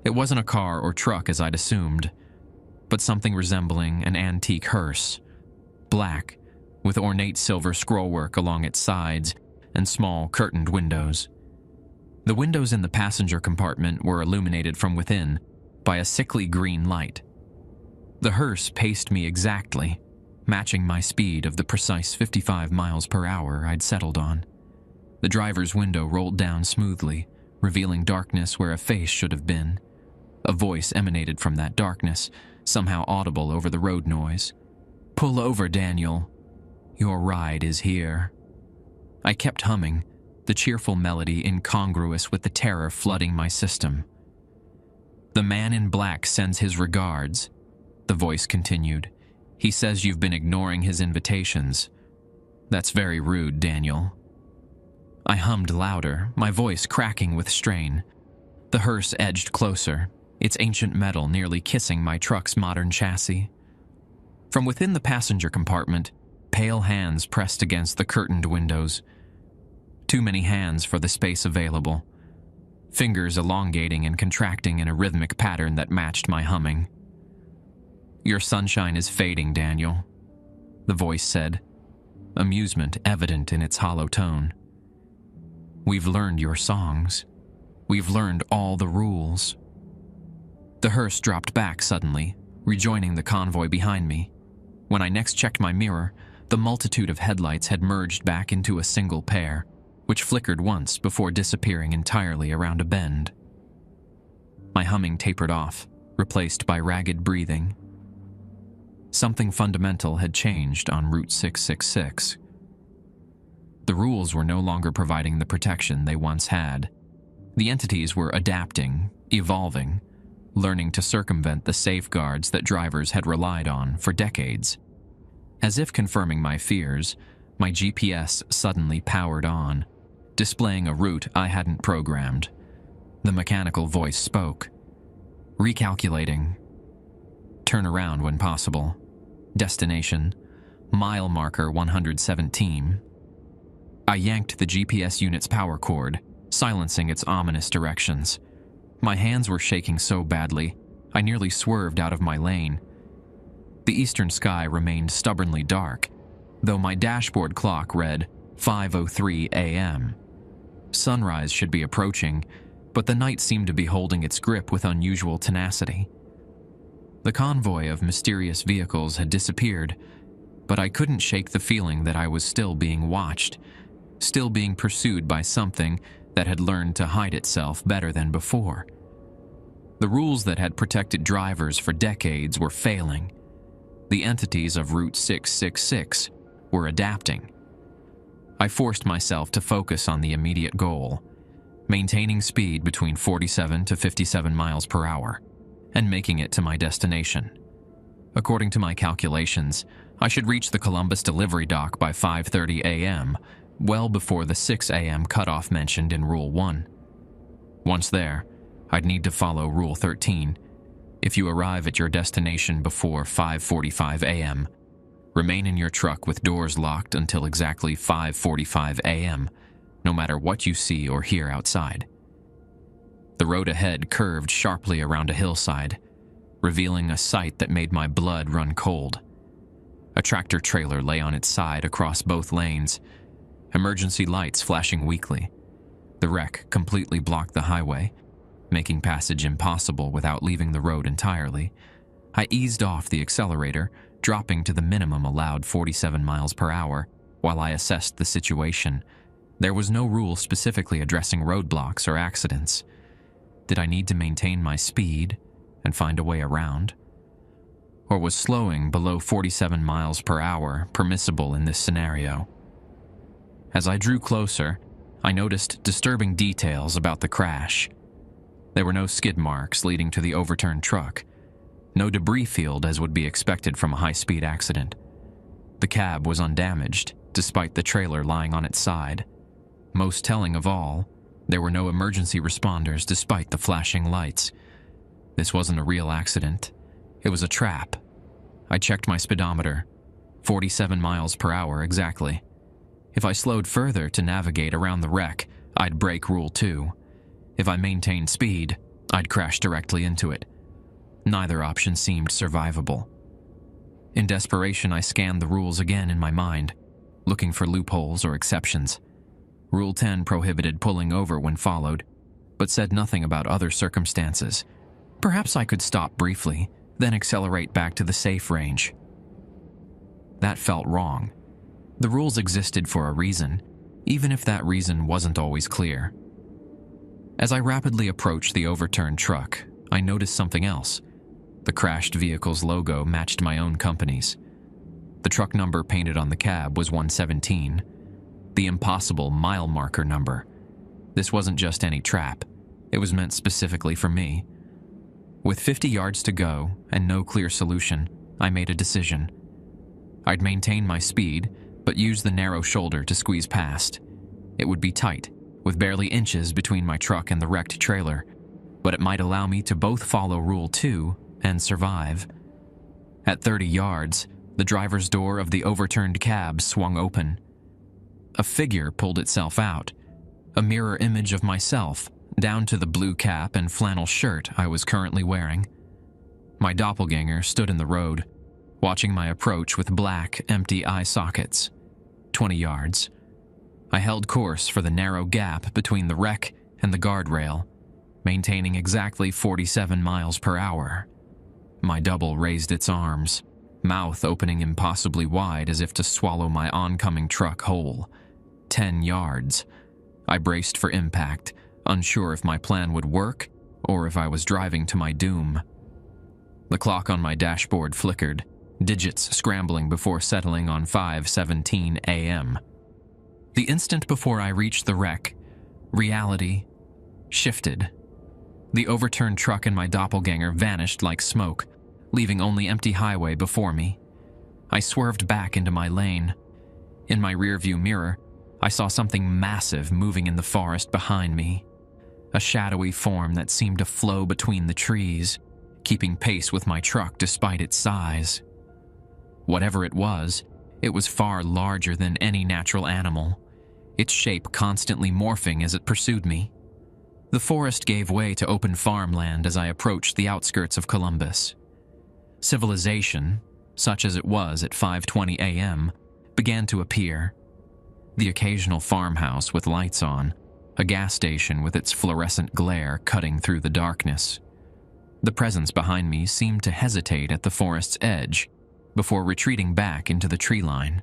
[SPEAKER 1] It wasn't a car or truck as I'd assumed, but something resembling an antique hearse, black, with ornate silver scrollwork along its sides and small curtained windows. The windows in the passenger compartment were illuminated from within by a sickly green light. The hearse paced me exactly, matching my speed of the precise 55 miles per hour I'd settled on. The driver's window rolled down smoothly, revealing darkness where a face should have been. A voice emanated from that darkness, somehow audible over the road noise. "Pull over, Daniel. Your ride is here." I kept humming, the cheerful melody incongruous with the terror flooding my system. "The man in black sends his regards," the voice continued. "He says you've been ignoring his invitations. That's very rude, Daniel." I hummed louder, my voice cracking with strain. The hearse edged closer, its ancient metal nearly kissing my truck's modern chassis. From within the passenger compartment, pale hands pressed against the curtained windows. Too many hands for the space available. Fingers elongating and contracting in a rhythmic pattern that matched my humming. "Your sunshine is fading, Daniel," the voice said, amusement evident in its hollow tone. "We've learned your songs. We've learned all the rules." The hearse dropped back suddenly, rejoining the convoy behind me. When I next checked my mirror, the multitude of headlights had merged back into a single pair, which flickered once before disappearing entirely around a bend. My humming tapered off, replaced by ragged breathing. Something fundamental had changed on Route 666. The rules were no longer providing the protection they once had. The entities were adapting, evolving, learning to circumvent the safeguards that drivers had relied on for decades. As if confirming my fears, my GPS suddenly powered on, displaying a route I hadn't programmed. The mechanical voice spoke. "Recalculating. Turn around when possible. Destination, mile marker 117. I yanked the GPS unit's power cord, silencing its ominous directions. My hands were shaking so badly, I nearly swerved out of my lane. The eastern sky remained stubbornly dark, though my dashboard clock read 5:03 a.m. Sunrise should be approaching, but the night seemed to be holding its grip with unusual tenacity. The convoy of mysterious vehicles had disappeared, but I couldn't shake the feeling that I was still being watched, still being pursued by something that had learned to hide itself better than before. The rules that had protected drivers for decades were failing. The entities of Route 666 were adapting. I forced myself to focus on the immediate goal, maintaining speed between 47 to 57 miles per hour, and making it to my destination. According to my calculations, I should reach the Columbus delivery dock by 5:30 a.m., well before the 6 a.m. cutoff mentioned in Rule 1. Once there, I'd need to follow Rule 13. If you arrive at your destination before 5:45 a.m., remain in your truck with doors locked until exactly 5:45 a.m., no matter what you see or hear outside. The road ahead curved sharply around a hillside, revealing a sight that made my blood run cold. A tractor trailer lay on its side across both lanes, emergency lights flashing weakly. The wreck completely blocked the highway, making passage impossible without leaving the road entirely. I eased off the accelerator, dropping to the minimum allowed 47 miles per hour, while I assessed the situation. There was no rule specifically addressing roadblocks or accidents. Did I need to maintain my speed and find a way around? Or was slowing below 47 miles per hour permissible in this scenario? As I drew closer, I noticed disturbing details about the crash. There were no skid marks leading to the overturned truck, no debris field as would be expected from a high-speed accident. The cab was undamaged, despite the trailer lying on its side. Most telling of all, there were no emergency responders despite the flashing lights. This wasn't a real accident. It was a trap. I checked my speedometer. 47 miles per hour exactly. If I slowed further to navigate around the wreck, I'd break Rule 2. If I maintained speed, I'd crash directly into it. Neither option seemed survivable. In desperation, I scanned the rules again in my mind, looking for loopholes or exceptions. Rule 10 prohibited pulling over when followed, but said nothing about other circumstances. Perhaps I could stop briefly, then accelerate back to the safe range. That felt wrong. The rules existed for a reason, even if that reason wasn't always clear. As I rapidly approached the overturned truck, I noticed something else. The crashed vehicle's logo matched my own company's. The truck number painted on the cab was 117, the impossible mile marker number. This wasn't just any trap. It was meant specifically for me. With 50 yards to go and no clear solution, I made a decision. I'd maintain my speed, but use the narrow shoulder to squeeze past. It would be tight, with barely inches between my truck and the wrecked trailer, but it might allow me to both follow Rule 2 and survive. At 30 yards, the driver's door of the overturned cab swung open. A figure pulled itself out, a mirror image of myself, down to the blue cap and flannel shirt I was currently wearing. My doppelganger stood in the road, watching my approach with black, empty eye sockets. 20 yards. I held course for the narrow gap between the wreck and the guardrail, maintaining exactly 47 miles per hour. My double raised its arms, mouth opening impossibly wide as if to swallow my oncoming truck whole. 10 yards. I braced for impact, unsure if my plan would work or if I was driving to my doom. The clock on my dashboard flickered, digits scrambling before settling on 5:17 a.m. The instant before I reached the wreck, reality shifted. The overturned truck and my doppelganger vanished like smoke, leaving only empty highway before me. I swerved back into my lane. In my rearview mirror, I saw something massive moving in the forest behind me. A shadowy form that seemed to flow between the trees, keeping pace with my truck despite its size. Whatever it was far larger than any natural animal, its shape constantly morphing as it pursued me. The forest gave way to open farmland as I approached the outskirts of Columbus. Civilization, such as it was at 5:20 a.m., began to appear. The occasional farmhouse with lights on, a gas station with its fluorescent glare cutting through the darkness. The presence behind me seemed to hesitate at the forest's edge before retreating back into the tree line.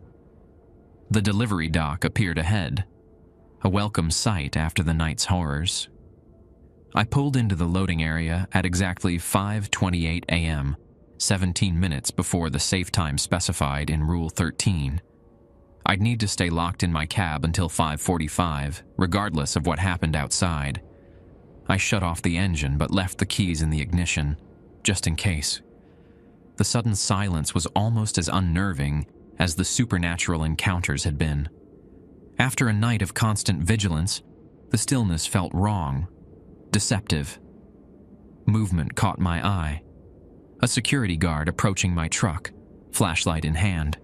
[SPEAKER 1] The delivery dock appeared ahead, a welcome sight after the night's horrors. I pulled into the loading area at exactly 5:28 a.m., 17 minutes before the safe time specified in Rule 13. I'd need to stay locked in my cab until 5:45, regardless of what happened outside. I shut off the engine but left the keys in the ignition, just in case. The sudden silence was almost as unnerving as the supernatural encounters had been. After a night of constant vigilance, the stillness felt wrong, deceptive. Movement caught my eye. A security guard approaching my truck, flashlight in hand.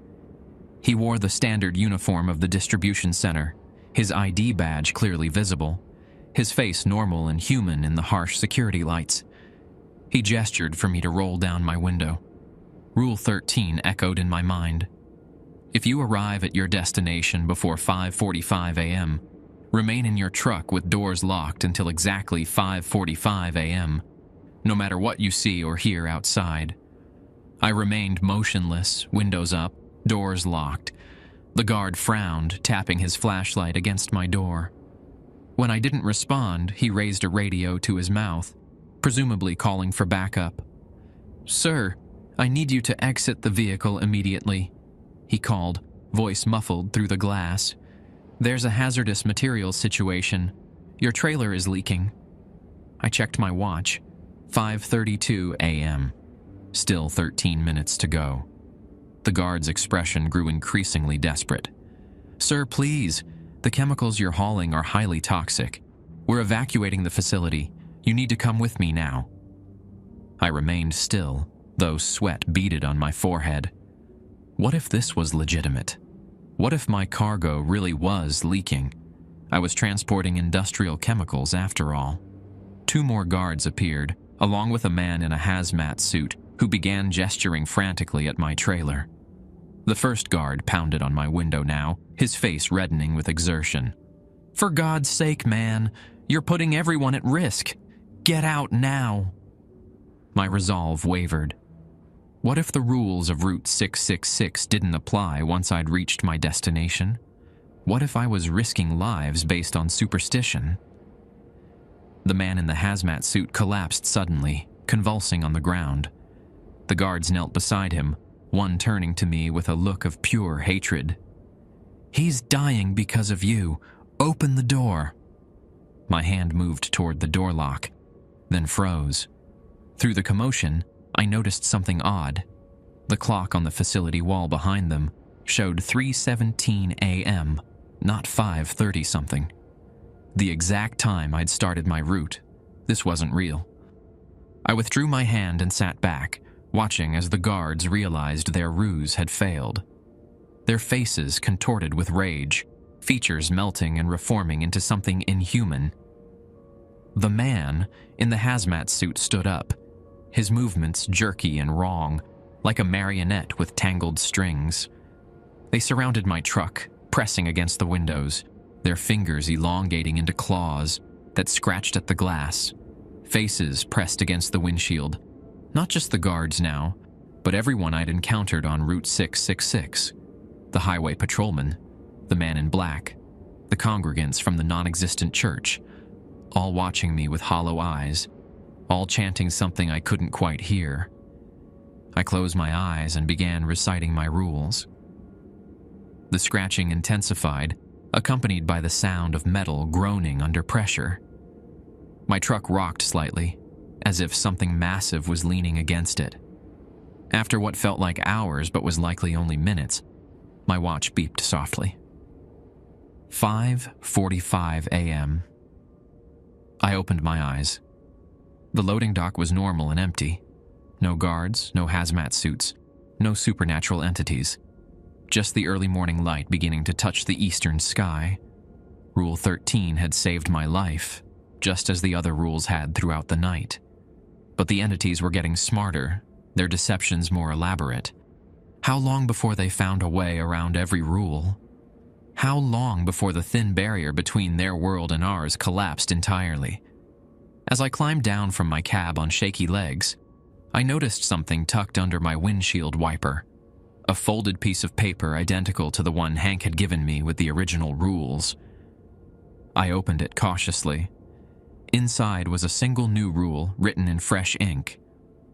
[SPEAKER 1] He wore the standard uniform of the distribution center, his ID badge clearly visible, his face normal and human in the harsh security lights. He gestured for me to roll down my window. Rule 13 echoed in my mind. If you arrive at your destination before 5:45 a.m., remain in your truck with doors locked until exactly 5:45 a.m., no matter what you see or hear outside. I remained motionless, windows up, doors locked. The guard frowned, tapping his flashlight against my door. When I didn't respond, he raised a radio to his mouth, presumably calling for backup. "Sir, I need you to exit the vehicle immediately," he called, voice muffled through the glass. "There's a hazardous materials situation. Your trailer is leaking." I checked my watch. 5:32 a.m. Still 13 minutes to go. The guard's expression grew increasingly desperate. "Sir, please. The chemicals you're hauling are highly toxic. We're evacuating the facility. You need to come with me now." I remained still, though sweat beaded on my forehead. What if this was legitimate? What if my cargo really was leaking? I was transporting industrial chemicals after all. 2 more guards appeared, along with a man in a hazmat suit who began gesturing frantically at my trailer. The first guard pounded on my window now, his face reddening with exertion. "For God's sake, man, you're putting everyone at risk. Get out now." My resolve wavered. What if the rules of Route 666 didn't apply once I'd reached my destination? What if I was risking lives based on superstition? The man in the hazmat suit collapsed suddenly, convulsing on the ground. The guards knelt beside him, one turning to me with a look of pure hatred. "He's dying because of you. Open the door." My hand moved toward the door lock, then froze. Through the commotion, I noticed something odd. The clock on the facility wall behind them showed 3:17 a.m., not 5:30 something. The exact time I'd started my route. This wasn't real. I withdrew my hand and sat back, watching as the guards realized their ruse had failed. Their faces contorted with rage, features melting and reforming into something inhuman. The man in the hazmat suit stood up, his movements jerky and wrong, like a marionette with tangled strings. They surrounded my truck, pressing against the windows, their fingers elongating into claws that scratched at the glass, faces pressed against the windshield. Not just the guards now, but everyone I'd encountered on Route 666. The highway patrolman, the man in black, the congregants from the non-existent church, all watching me with hollow eyes, all chanting something I couldn't quite hear. I closed my eyes and began reciting my rules. The scratching intensified, accompanied by the sound of metal groaning under pressure. My truck rocked slightly, as if something massive was leaning against it. After what felt like hours but was likely only minutes, my watch beeped softly. 5:45 a.m. I opened my eyes. The loading dock was normal and empty. No guards, no hazmat suits, no supernatural entities. Just the early morning light beginning to touch the eastern sky. Rule 13 had saved my life, just as the other rules had throughout the night. But the entities were getting smarter, their deceptions more elaborate. How long before they found a way around every rule? How long before the thin barrier between their world and ours collapsed entirely? As I climbed down from my cab on shaky legs, I noticed something tucked under my windshield wiper. A folded piece of paper identical to the one Hank had given me with the original rules. I opened it cautiously. Inside was a single new rule written in fresh ink.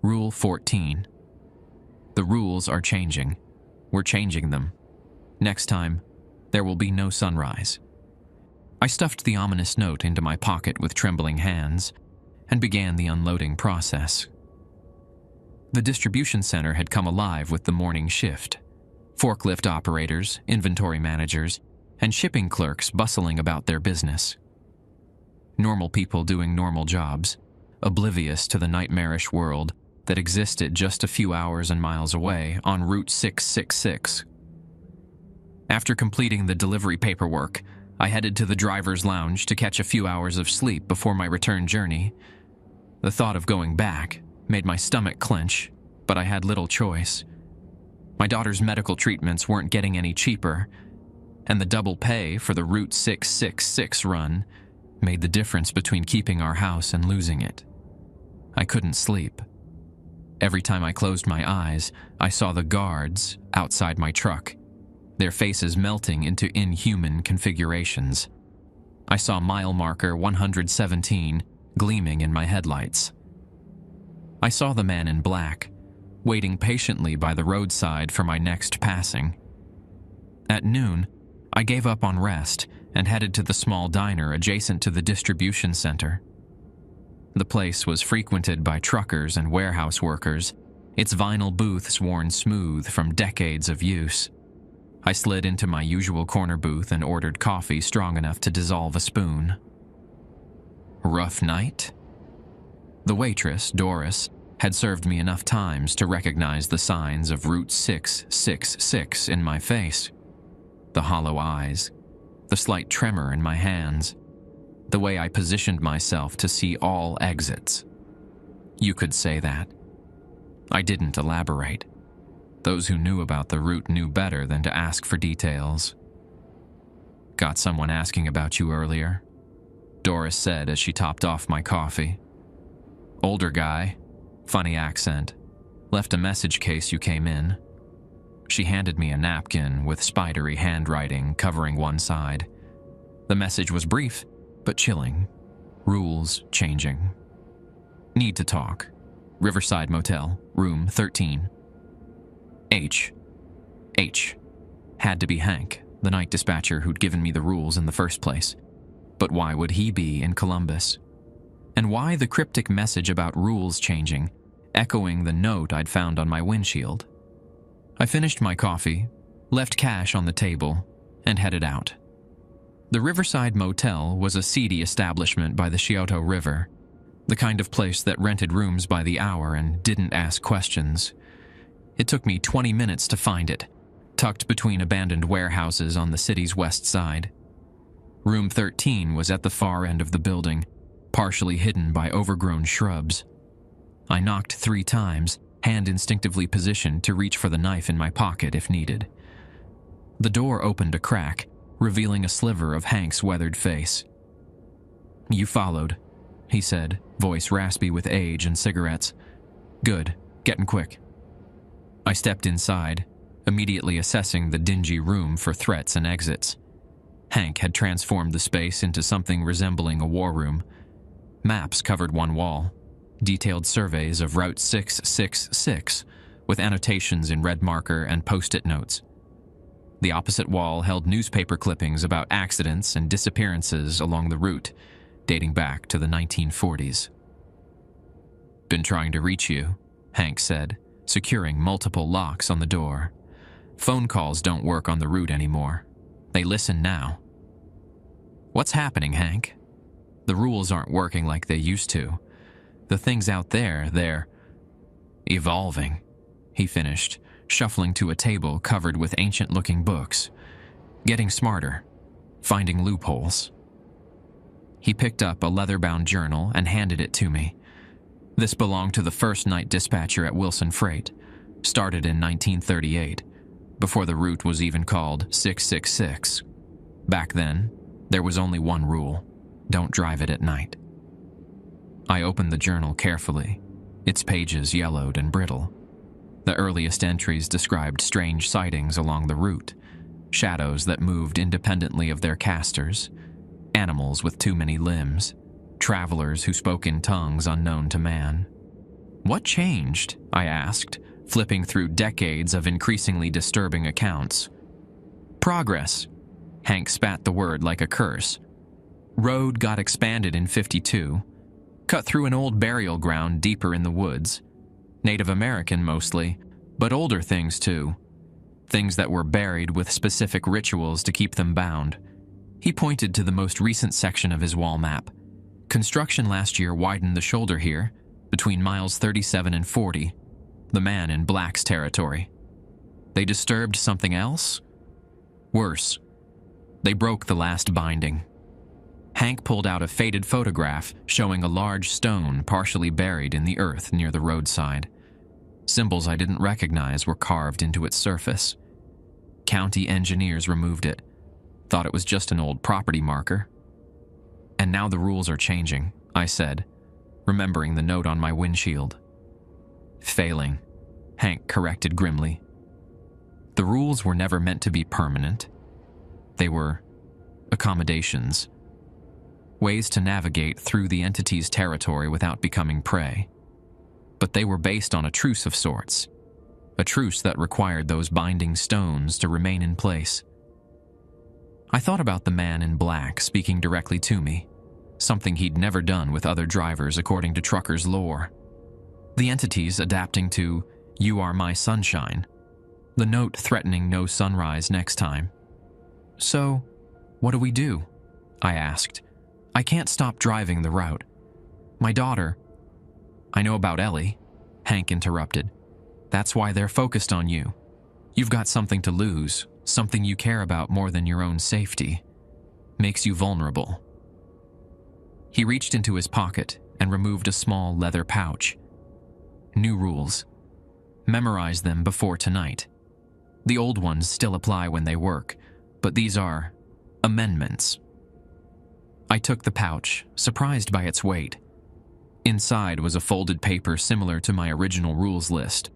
[SPEAKER 1] Rule 14. The rules are changing. We're changing them. Next time, there will be no sunrise. I stuffed the ominous note into my pocket with trembling hands and began the unloading process. The distribution center had come alive with the morning shift. Forklift operators, inventory managers, and shipping clerks bustling about their business. Normal people doing normal jobs, oblivious to the nightmarish world that existed just a few hours and miles away on Route 666. After completing the delivery paperwork, I headed to the driver's lounge to catch a few hours of sleep before my return journey. The thought of going back made my stomach clench, but I had little choice. My daughter's medical treatments weren't getting any cheaper, and the double pay for the Route 666 run made the difference between keeping our house and losing it. I couldn't sleep. Every time I closed my eyes, I saw the guards outside my truck, their faces melting into inhuman configurations. I saw mile marker 117 gleaming in my headlights. I saw the man in black, waiting patiently by the roadside for my next passing. At noon, I gave up on rest and headed to the small diner adjacent to the distribution center. The place was frequented by truckers and warehouse workers, its vinyl booths worn smooth from decades of use. I slid into my usual corner booth and ordered coffee strong enough to dissolve a spoon. Rough night? The waitress, Doris, had served me enough times to recognize the signs of Route 666 in my face. The hollow eyes, the slight tremor in my hands, the way I positioned myself to see all exits. You could say that. I didn't elaborate. Those who knew about the route knew better than to ask for details. "Got someone asking about you earlier?" Doris said as she topped off my coffee. "Older guy, funny accent, left a message case you came in." She handed me a napkin with spidery handwriting covering one side. The message was brief, but chilling. Rules changing. "Need to talk. Riverside Motel, room 13. H. Had to be Hank, the night dispatcher who'd given me the rules in the first place. But why would he be in Columbus? And why the cryptic message about rules changing, echoing the note I'd found on my windshield? I finished my coffee, left cash on the table, and headed out. The Riverside Motel was a seedy establishment by the Scioto River, the kind of place that rented rooms by the hour and didn't ask questions. It took me 20 minutes to find it, tucked between abandoned warehouses on the city's west side. Room 13 was at the far end of the building, partially hidden by overgrown shrubs. I knocked 3 times, hand instinctively positioned to reach for the knife in my pocket if needed. The door opened a crack, revealing a sliver of Hank's weathered face. "You followed," he said, voice raspy with age and cigarettes. "Good, getting quick." I stepped inside, immediately assessing the dingy room for threats and exits. Hank had transformed the space into something resembling a war room. Maps covered one wall, detailed surveys of Route 666, with annotations in red marker and post-it notes. The opposite wall held newspaper clippings about accidents and disappearances along the route, dating back to the 1940s. "Been trying to reach you," Hank said, securing multiple locks on the door. "Phone calls don't work on the route anymore. They listen now." "What's happening, Hank?" "The rules aren't working like they used to. The things out there, they're evolving," he finished, shuffling to a table covered with ancient-looking books. "Getting smarter, finding loopholes." He picked up a leather-bound journal and handed it to me. This belonged to the first night dispatcher at Wilson Freight, started in 1938, before the route was even called 666. Back then, there was only one rule: don't drive it at night. I opened the journal carefully, its pages yellowed and brittle. The earliest entries described strange sightings along the route, shadows that moved independently of their casters, animals with too many limbs, travelers who spoke in tongues unknown to man. "What changed?" I asked, flipping through decades of increasingly disturbing accounts. "Progress." Hank spat the word like a curse. "Road got expanded in 52, cut through an old burial ground deeper in the woods. Native American mostly, but older things too. things that were buried with specific rituals to keep them bound. He pointed to the most recent section of his wall map. Construction last year widened the shoulder here, between miles 37 and 40, the man in black's territory. They disturbed something else? Worse, they broke the last binding. Hank pulled out a faded photograph showing a large stone partially buried in the earth near the roadside. Symbols I didn't recognize were carved into its surface. County engineers removed it, thought it was just an old property marker. And now the rules are changing, I said, remembering the note on my windshield. Failing, Hank corrected grimly. The rules were never meant to be permanent. They were accommodations, ways to navigate through the entity's territory without becoming prey. But they were based on a truce of sorts, a truce that required those binding stones to remain in place. I thought about the man in black speaking directly to me, something he'd never done with other drivers according to truckers' lore. The entities adapting to "You are my sunshine," the note threatening no sunrise next time. So, what do we do? I asked. I can't stop driving the route. My daughter... I know about Ellie, Hank interrupted. That's why they're focused on you. You've got something to lose, something you care about more than your own safety. Makes you vulnerable. He reached into his pocket and removed a small leather pouch. New rules. Memorize them before tonight. The old ones still apply when they work, but these are amendments. I took the pouch, surprised by its weight. Inside was a folded paper similar to my original rules list,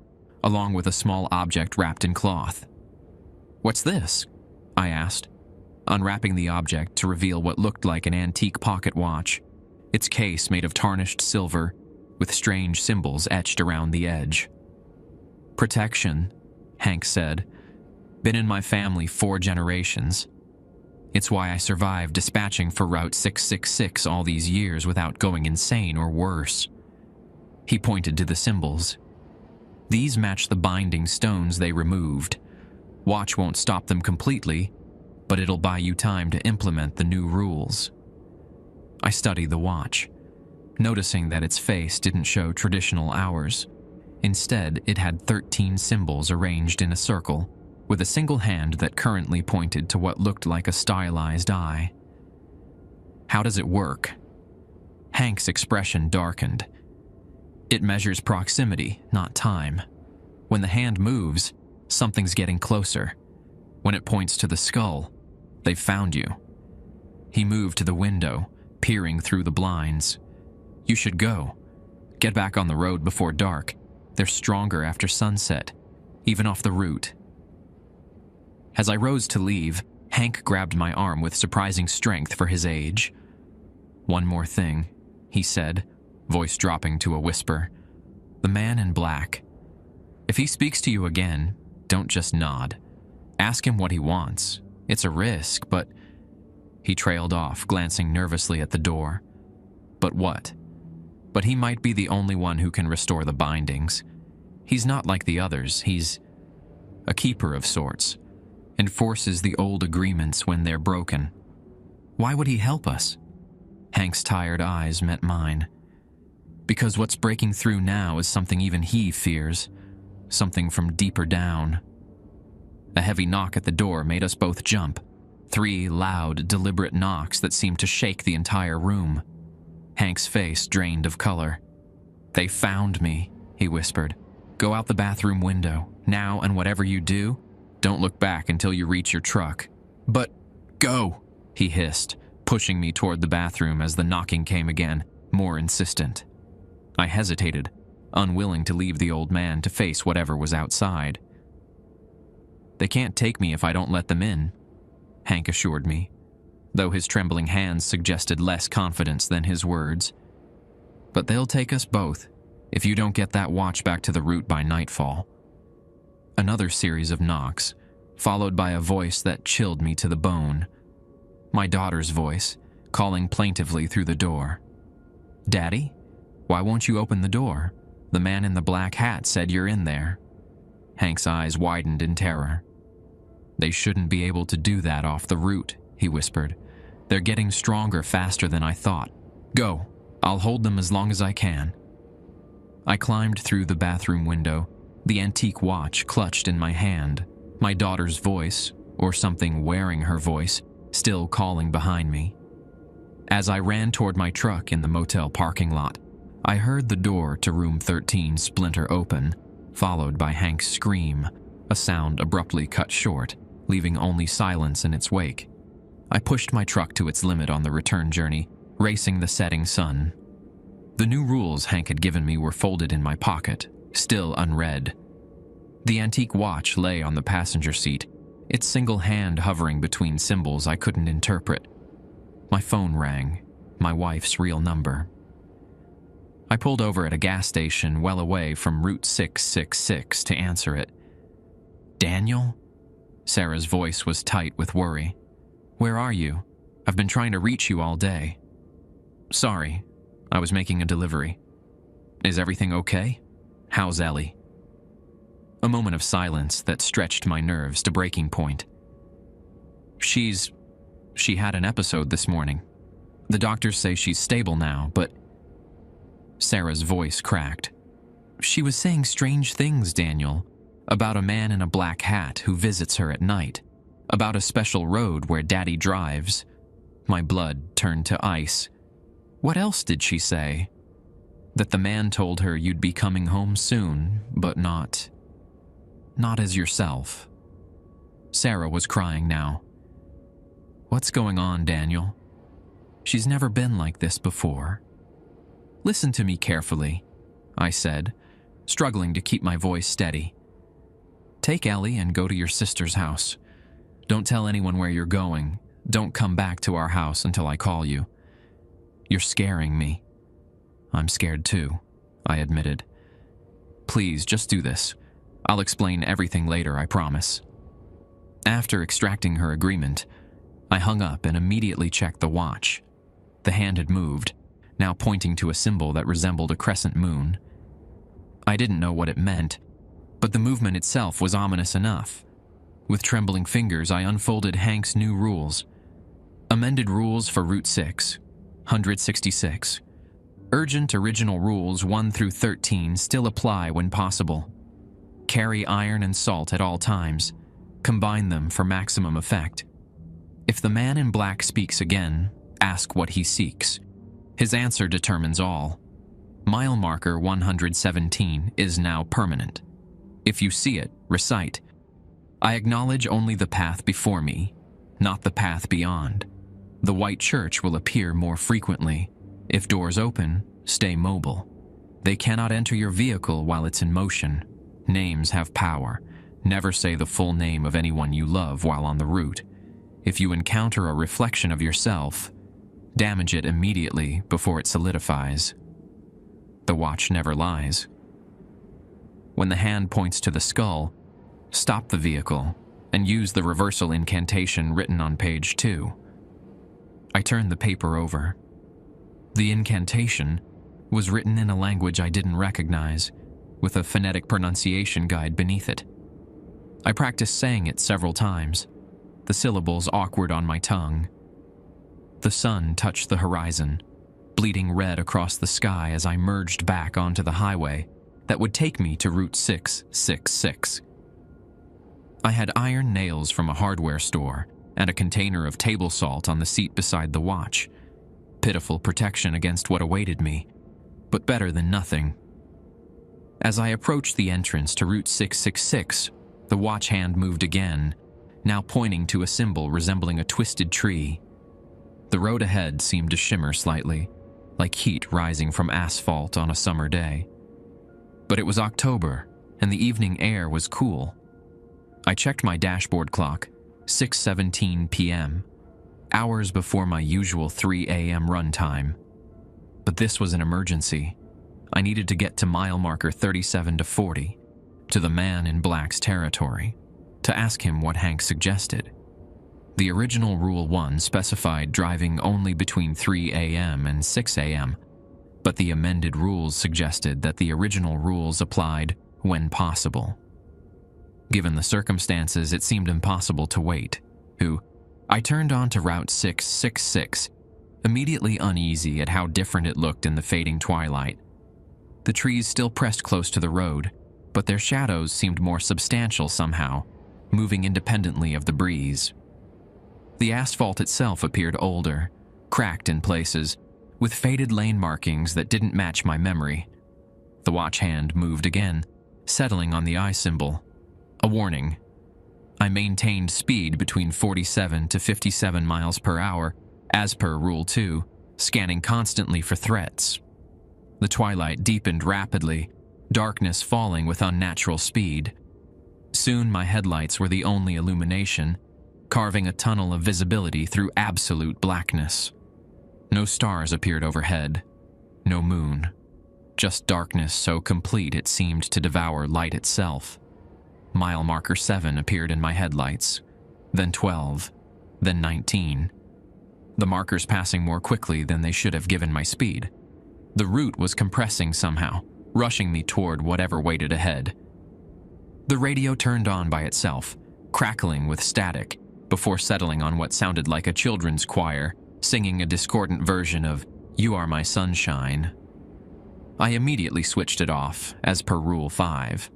[SPEAKER 1] along with a small object wrapped in cloth. "What's this?" I asked, unwrapping the object to reveal what looked like an antique pocket watch, its case made of tarnished silver with strange symbols etched around the edge. "Protection," Hank said. "Been in my family 4 generations. It's why I survived dispatching for Route 666 all these years without going insane or worse." He pointed to the symbols. "These match the binding stones they removed. Watch won't stop them completely, but it'll buy you time to implement the new rules." I studied the watch, noticing that its face didn't show traditional hours. Instead, it had 13 symbols arranged in a circle, with a single hand that currently pointed to what looked like a stylized eye. "How does it work?" Hank's expression darkened. "It measures proximity, not time. When the hand moves, something's getting closer. When it points to the skull, they've found you." He moved to the window, peering through the blinds. "You should go. Get back on the road before dark. They're stronger after sunset, even off the route." As I rose to leave, Hank grabbed my arm with surprising strength for his age. "One more thing," he said, voice dropping to a whisper. "The man in black. If he speaks to you again, don't just nod. Ask him what he wants. It's a risk, but..." He trailed off, glancing nervously at the door. "But what?" "But he might be the only one who can restore the bindings. He's not like the others. He's a keeper of sorts. Enforces the old agreements when they're broken." "Why would he help us?" Hank's tired eyes met mine. "Because what's breaking through now is something even he fears. Something from deeper down." A heavy knock at the door made us both jump. 3 loud, deliberate knocks that seemed to shake the entire room. Hank's face drained of color. "They found me," he whispered. "Go out the bathroom window, now, and whatever you do, don't look back until you reach your truck." "But go," he hissed, pushing me toward the bathroom as the knocking came again, more insistent. I hesitated, unwilling to leave the old man to face whatever was outside. "They can't take me if I don't let them in," Hank assured me, though his trembling hands suggested less confidence than his words. "But they'll take us both, if you don't get that watch back to the route by nightfall." Another series of knocks, followed by a voice that chilled me to the bone. My daughter's voice, calling plaintively through the door. "Daddy? Why won't you open the door? The man in the black hat said you're in there." Hank's eyes widened in terror. "They shouldn't be able to do that off the route," he whispered. "They're getting stronger faster than I thought. Go. I'll hold them as long as I can." I climbed through the bathroom window, the antique watch clutched in my hand, my daughter's voice, or something wearing her voice, still calling behind me. As I ran toward my truck in the motel parking lot, I heard the door to room 13 splinter open, followed by Hank's scream, a sound abruptly cut short, leaving only silence in its wake. I pushed my truck to its limit on the return journey, racing the setting sun. The new rules Hank had given me were folded in my pocket, still unread. The antique watch lay on the passenger seat, its single hand hovering between symbols I couldn't interpret. My phone rang, my wife's real number. I pulled over at a gas station well away from Route 666 to answer it. "Daniel?" Sarah's voice was tight with worry. "Where are you? I've been trying to reach you all day." "Sorry, I was making a delivery." "Is everything okay? How's Ellie?" A moment of silence that stretched my nerves to breaking point. She had an episode this morning. The doctors say she's stable now, but..." Sarah's voice cracked. "She was saying strange things, Daniel, about a man in a black hat who visits her at night, about a special road where Daddy drives." My blood turned to ice. "What else did she say?" "That the man told her you'd be coming home soon, but not as yourself." Sarah was crying now. "What's going on, Daniel? She's never been like this before." "Listen to me carefully," I said, struggling to keep my voice steady. "Take Ellie and go to your sister's house. Don't tell anyone where you're going. Don't come back to our house until I call you. You're scaring me." "I'm scared too," I admitted. "Please, just do this. I'll explain everything later, I promise." After extracting her agreement, I hung up and immediately checked the watch. The hand had moved, now pointing to a symbol that resembled a crescent moon. I didn't know what it meant, but the movement itself was ominous enough. With trembling fingers, I unfolded Hank's new rules. Amended rules for Route 6, 166. Urgent original rules 1 through 13 still apply when possible. Carry iron and salt at all times. Combine them for maximum effect. If the man in black speaks again, ask what he seeks. His answer determines all. Mile marker 117 is now permanent. If you see it, recite, "I acknowledge only the path before me, not the path beyond." The white church will appear more frequently. If doors open, stay mobile. They cannot enter your vehicle while it's in motion. Names have power. Never say the full name of anyone you love while on the route. If you encounter a reflection of yourself, damage it immediately before it solidifies. The watch never lies. When the hand points to the skull, stop the vehicle and use the reversal incantation written on page 2. I turned the paper over. The incantation was written in a language I didn't recognize, with a phonetic pronunciation guide beneath it. I practiced saying it several times, the syllables awkward on my tongue. The sun touched the horizon, bleeding red across the sky as I merged back onto the highway that would take me to Route 666. I had iron nails from a hardware store and a container of table salt on the seat beside the watch. Pitiful protection against what awaited me, but better than nothing. As I approached the entrance to Route 666, the watch hand moved again, now pointing to a symbol resembling a twisted tree. The road ahead seemed to shimmer slightly, like heat rising from asphalt on a summer day. But it was October, and the evening air was cool. I checked my dashboard clock, 6:17 p.m., hours before my usual 3 a.m. run time. But this was an emergency. I needed to get to mile marker 37 to 40, to the man in black's territory, to ask him what Hank suggested. The original Rule 1 specified driving only between 3 a.m. and 6 a.m., but the amended rules suggested that the original rules applied when possible. Given the circumstances, it seemed impossible to wait. I turned on to Route 666, immediately uneasy at how different it looked in the fading twilight. The trees still pressed close to the road, but their shadows seemed more substantial somehow, moving independently of the breeze. The asphalt itself appeared older, cracked in places, with faded lane markings that didn't match my memory. The watch hand moved again, settling on the eye symbol. A warning. I maintained speed between 47 to 57 miles per hour, as per Rule 2, scanning constantly for threats. The twilight deepened rapidly, darkness falling with unnatural speed. Soon my headlights were the only illumination, carving a tunnel of visibility through absolute blackness. No stars appeared overhead, no moon, just darkness so complete it seemed to devour light itself. Mile marker 7 appeared in my headlights, then 12, then 19. The markers passing more quickly than they should have given my speed. The route was compressing somehow, rushing me toward whatever waited ahead. The radio turned on by itself, crackling with static, before settling on what sounded like a children's choir, singing a discordant version of "You Are My Sunshine." I immediately switched it off, as per Rule 5.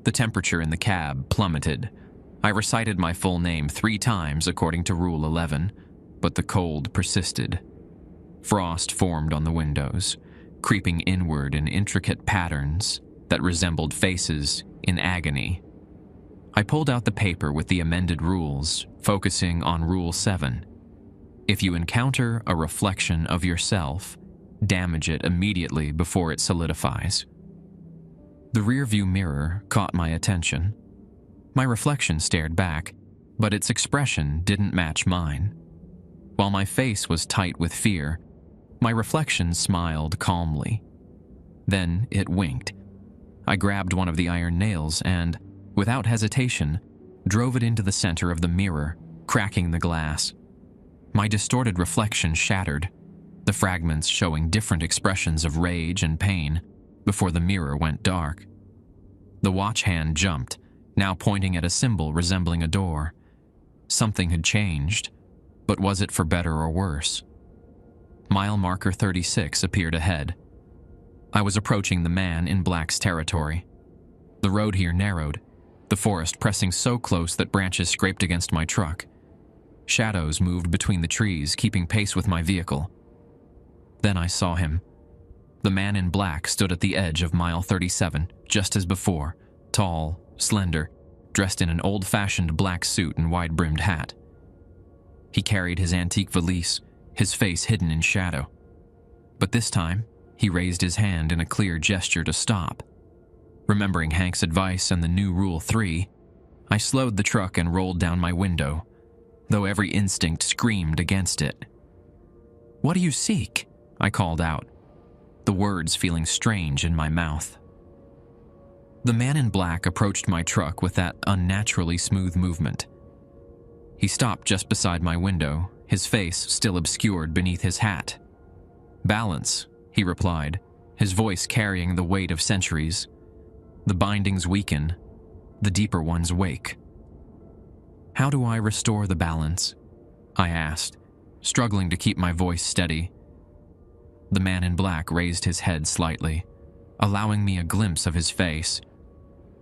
[SPEAKER 1] The temperature in the cab plummeted. I recited my full name 3 times according to Rule 11, but the cold persisted. Frost formed on the windows, creeping inward in intricate patterns that resembled faces in agony. I pulled out the paper with the amended rules, focusing on Rule 7. If you encounter a reflection of yourself, damage it immediately before it solidifies. The rearview mirror caught my attention. My reflection stared back, but its expression didn't match mine. While my face was tight with fear, my reflection smiled calmly. Then it winked. I grabbed one of the iron nails and, without hesitation, drove it into the center of the mirror, cracking the glass. My distorted reflection shattered, the fragments showing different expressions of rage and pain, before the mirror went dark. The watch hand jumped, now pointing at a symbol resembling a door. Something had changed, but was it for better or worse? Mile marker 36 appeared ahead. I was approaching the man in black's territory. The road here narrowed, the forest pressing so close that branches scraped against my truck. Shadows moved between the trees, keeping pace with my vehicle. Then I saw him. The man in black stood at the edge of mile 37, just as before, tall, slender, dressed in an old-fashioned black suit and wide-brimmed hat. He carried his antique valise, his face hidden in shadow. But this time, he raised his hand in a clear gesture to stop. Remembering Hank's advice and the new Rule 3, I slowed the truck and rolled down my window, though every instinct screamed against it. "What do you seek?" I called out, the words feeling strange in my mouth. The man in black approached my truck with that unnaturally smooth movement. He stopped just beside my window, his face still obscured beneath his hat. "Balance," he replied, his voice carrying the weight of centuries. "The bindings weaken, the deeper ones wake." "How do I restore the balance?" I asked, struggling to keep my voice steady. The man in black raised his head slightly, allowing me a glimpse of his face,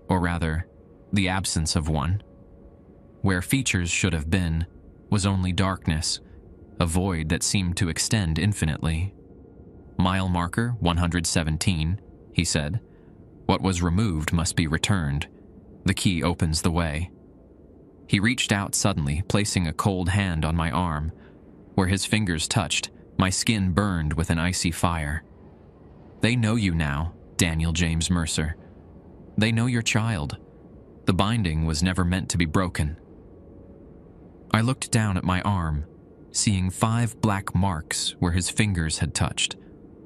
[SPEAKER 1] or rather, the absence of one. Where features should have been was only darkness, a void that seemed to extend infinitely. "Mile marker 117, he said. "What was removed must be returned. The key opens the way." He reached out suddenly, placing a cold hand on my arm. Where his fingers touched, my skin burned with an icy fire. "They know you now, Daniel James Mercer. They know your child. The binding was never meant to be broken." I looked down at my arm, seeing 5 black marks where his fingers had touched,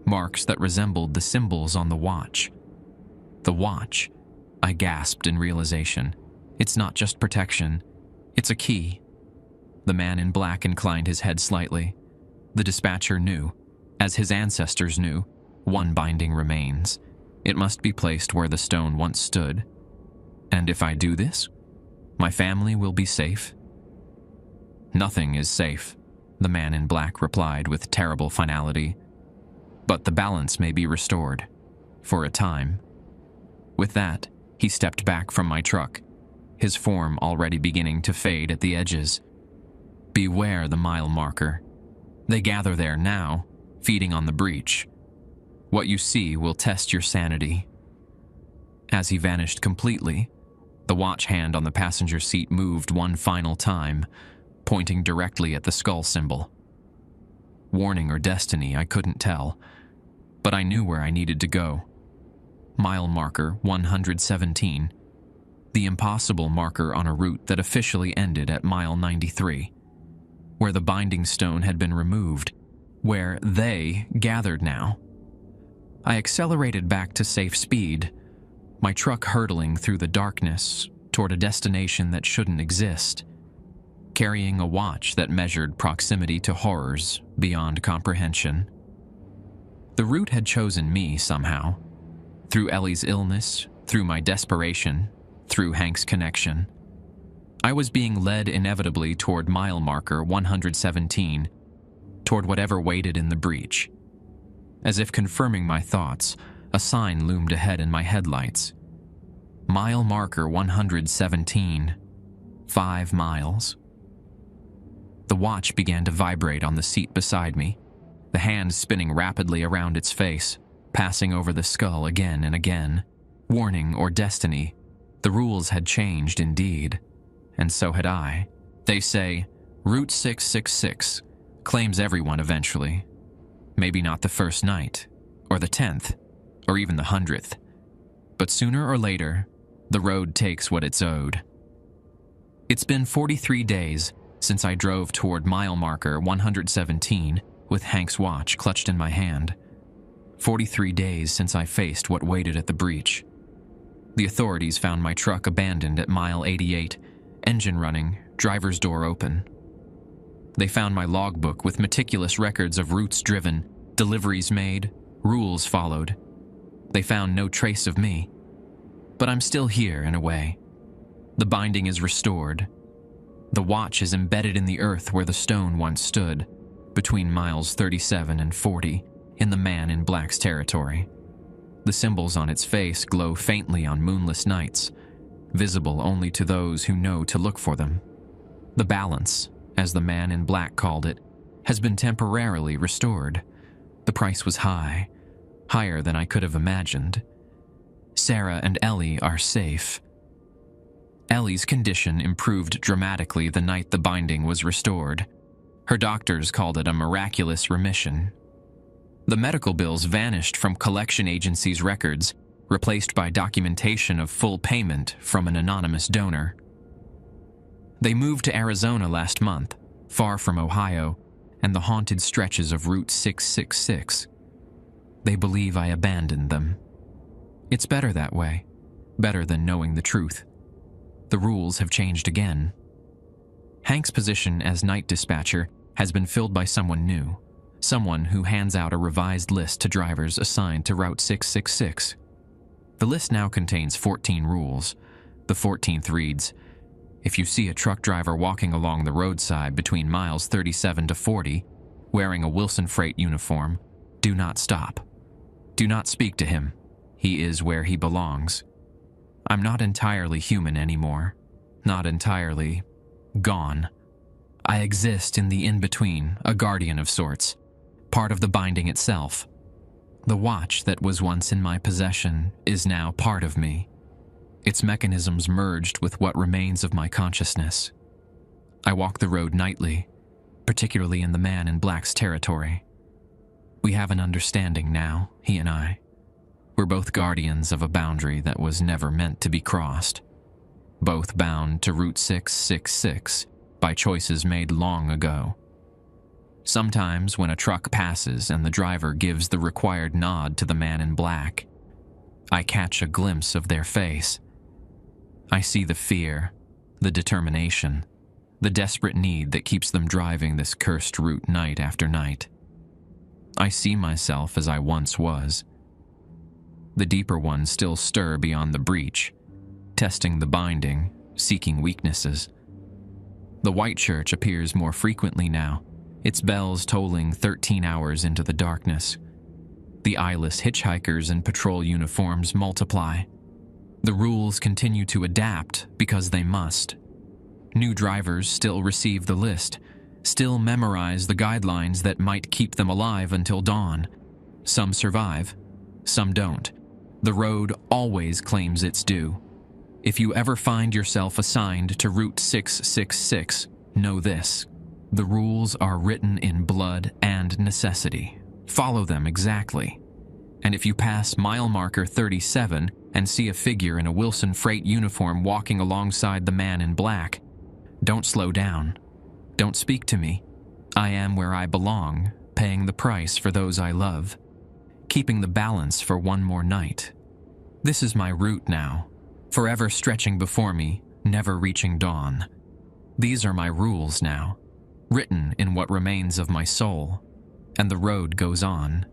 [SPEAKER 1] marks that resembled the symbols on the watch. "The watch," I gasped in realization. "It's not just protection, it's a key." The man in black inclined his head slightly. The dispatcher knew, as his ancestors knew, one binding remains. It must be placed where the stone once stood. And if I do this, my family will be safe? Nothing is safe, the man in black replied with terrible finality. But the balance may be restored, for a time. With that, he stepped back from my truck, his form already beginning to fade at the edges. Beware the mile marker. They gather there now, feeding on the breach. What you see will test your sanity. As he vanished completely, the watch hand on the passenger seat moved one final time, pointing directly at the skull symbol. Warning or destiny, I couldn't tell, but I knew where I needed to go. Mile marker 117, the impossible marker on a route that officially ended at mile 93, where the binding stone had been removed, where they gathered now. I accelerated back to safe speed, my truck hurtling through the darkness toward a destination that shouldn't exist, carrying a watch that measured proximity to horrors beyond comprehension. The route had chosen me somehow, through Ellie's illness, through my desperation, through Hank's connection. I was being led inevitably toward mile marker 117, toward whatever waited in the breach. As if confirming my thoughts, a sign loomed ahead in my headlights. Mile marker 117, 5 miles. The watch began to vibrate on the seat beside me, the hand spinning rapidly around its face, passing over the skull again and again. Warning or destiny, the rules had changed indeed, and so had I. They say, Route 666 claims everyone eventually. Maybe not the first night, or the 10th, or even the 100th. But sooner or later, the road takes what it's owed. It's been 43 days since I drove toward mile marker 117 with Hank's watch clutched in my hand. 43 days since I faced what waited at the breach. The authorities found my truck abandoned at mile 88, engine running, driver's door open. They found my logbook with meticulous records of routes driven, deliveries made, rules followed. They found no trace of me. But I'm still here in a way. The binding is restored. The watch is embedded in the earth where the stone once stood, between miles 37 and 40, in the man in black's territory. The symbols on its face glow faintly on moonless nights, visible only to those who know to look for them. The balance, as the man in black called it, has been temporarily restored. The price was high, higher than I could have imagined. Sarah and Ellie are safe. Ellie's condition improved dramatically the night the binding was restored. Her doctors called it a miraculous remission. The medical bills vanished from collection agencies' records, replaced by documentation of full payment from an anonymous donor. They moved to Arizona last month, far from Ohio and the haunted stretches of Route 666. They believe I abandoned them. It's better that way, better than knowing the truth. The rules have changed again. Hank's position as night dispatcher has been filled by someone new, someone who hands out a revised list to drivers assigned to Route 666. The list now contains 14 rules. The 14th reads, if you see a truck driver walking along the roadside between miles 37 to 40, wearing a Wilson Freight uniform, do not stop. Do not speak to him. He is where he belongs. I'm not entirely human anymore. Not entirely gone. I exist in the in-between, a guardian of sorts, part of the binding itself. The watch that was once in my possession is now part of me. Its mechanisms merged with what remains of my consciousness. I walk the road nightly, particularly in the man in black's territory. We have an understanding now, he and I. We're both guardians of a boundary that was never meant to be crossed. Both bound to Route 666 by choices made long ago. Sometimes when a truck passes and the driver gives the required nod to the man in black, I catch a glimpse of their face. I see the fear, the determination, the desperate need that keeps them driving this cursed route night after night. I see myself as I once was. The deeper ones still stir beyond the breach, testing the binding, seeking weaknesses. The white church appears more frequently now, its bells tolling 13 hours into the darkness. The eyeless hitchhikers in patrol uniforms multiply. The rules continue to adapt because they must. New drivers still receive the list, still memorize the guidelines that might keep them alive until dawn. Some survive, some don't. The road always claims its due. If you ever find yourself assigned to Route 666, know this: the rules are written in blood and necessity. Follow them exactly. And if you pass mile marker 37 and see a figure in a Wilson Freight uniform walking alongside the man in black, don't slow down. Don't speak to me. I am where I belong, paying the price for those I love, keeping the balance for one more night. This is my route now, forever stretching before me, never reaching dawn. These are my rules now, written in what remains of my soul, and the road goes on.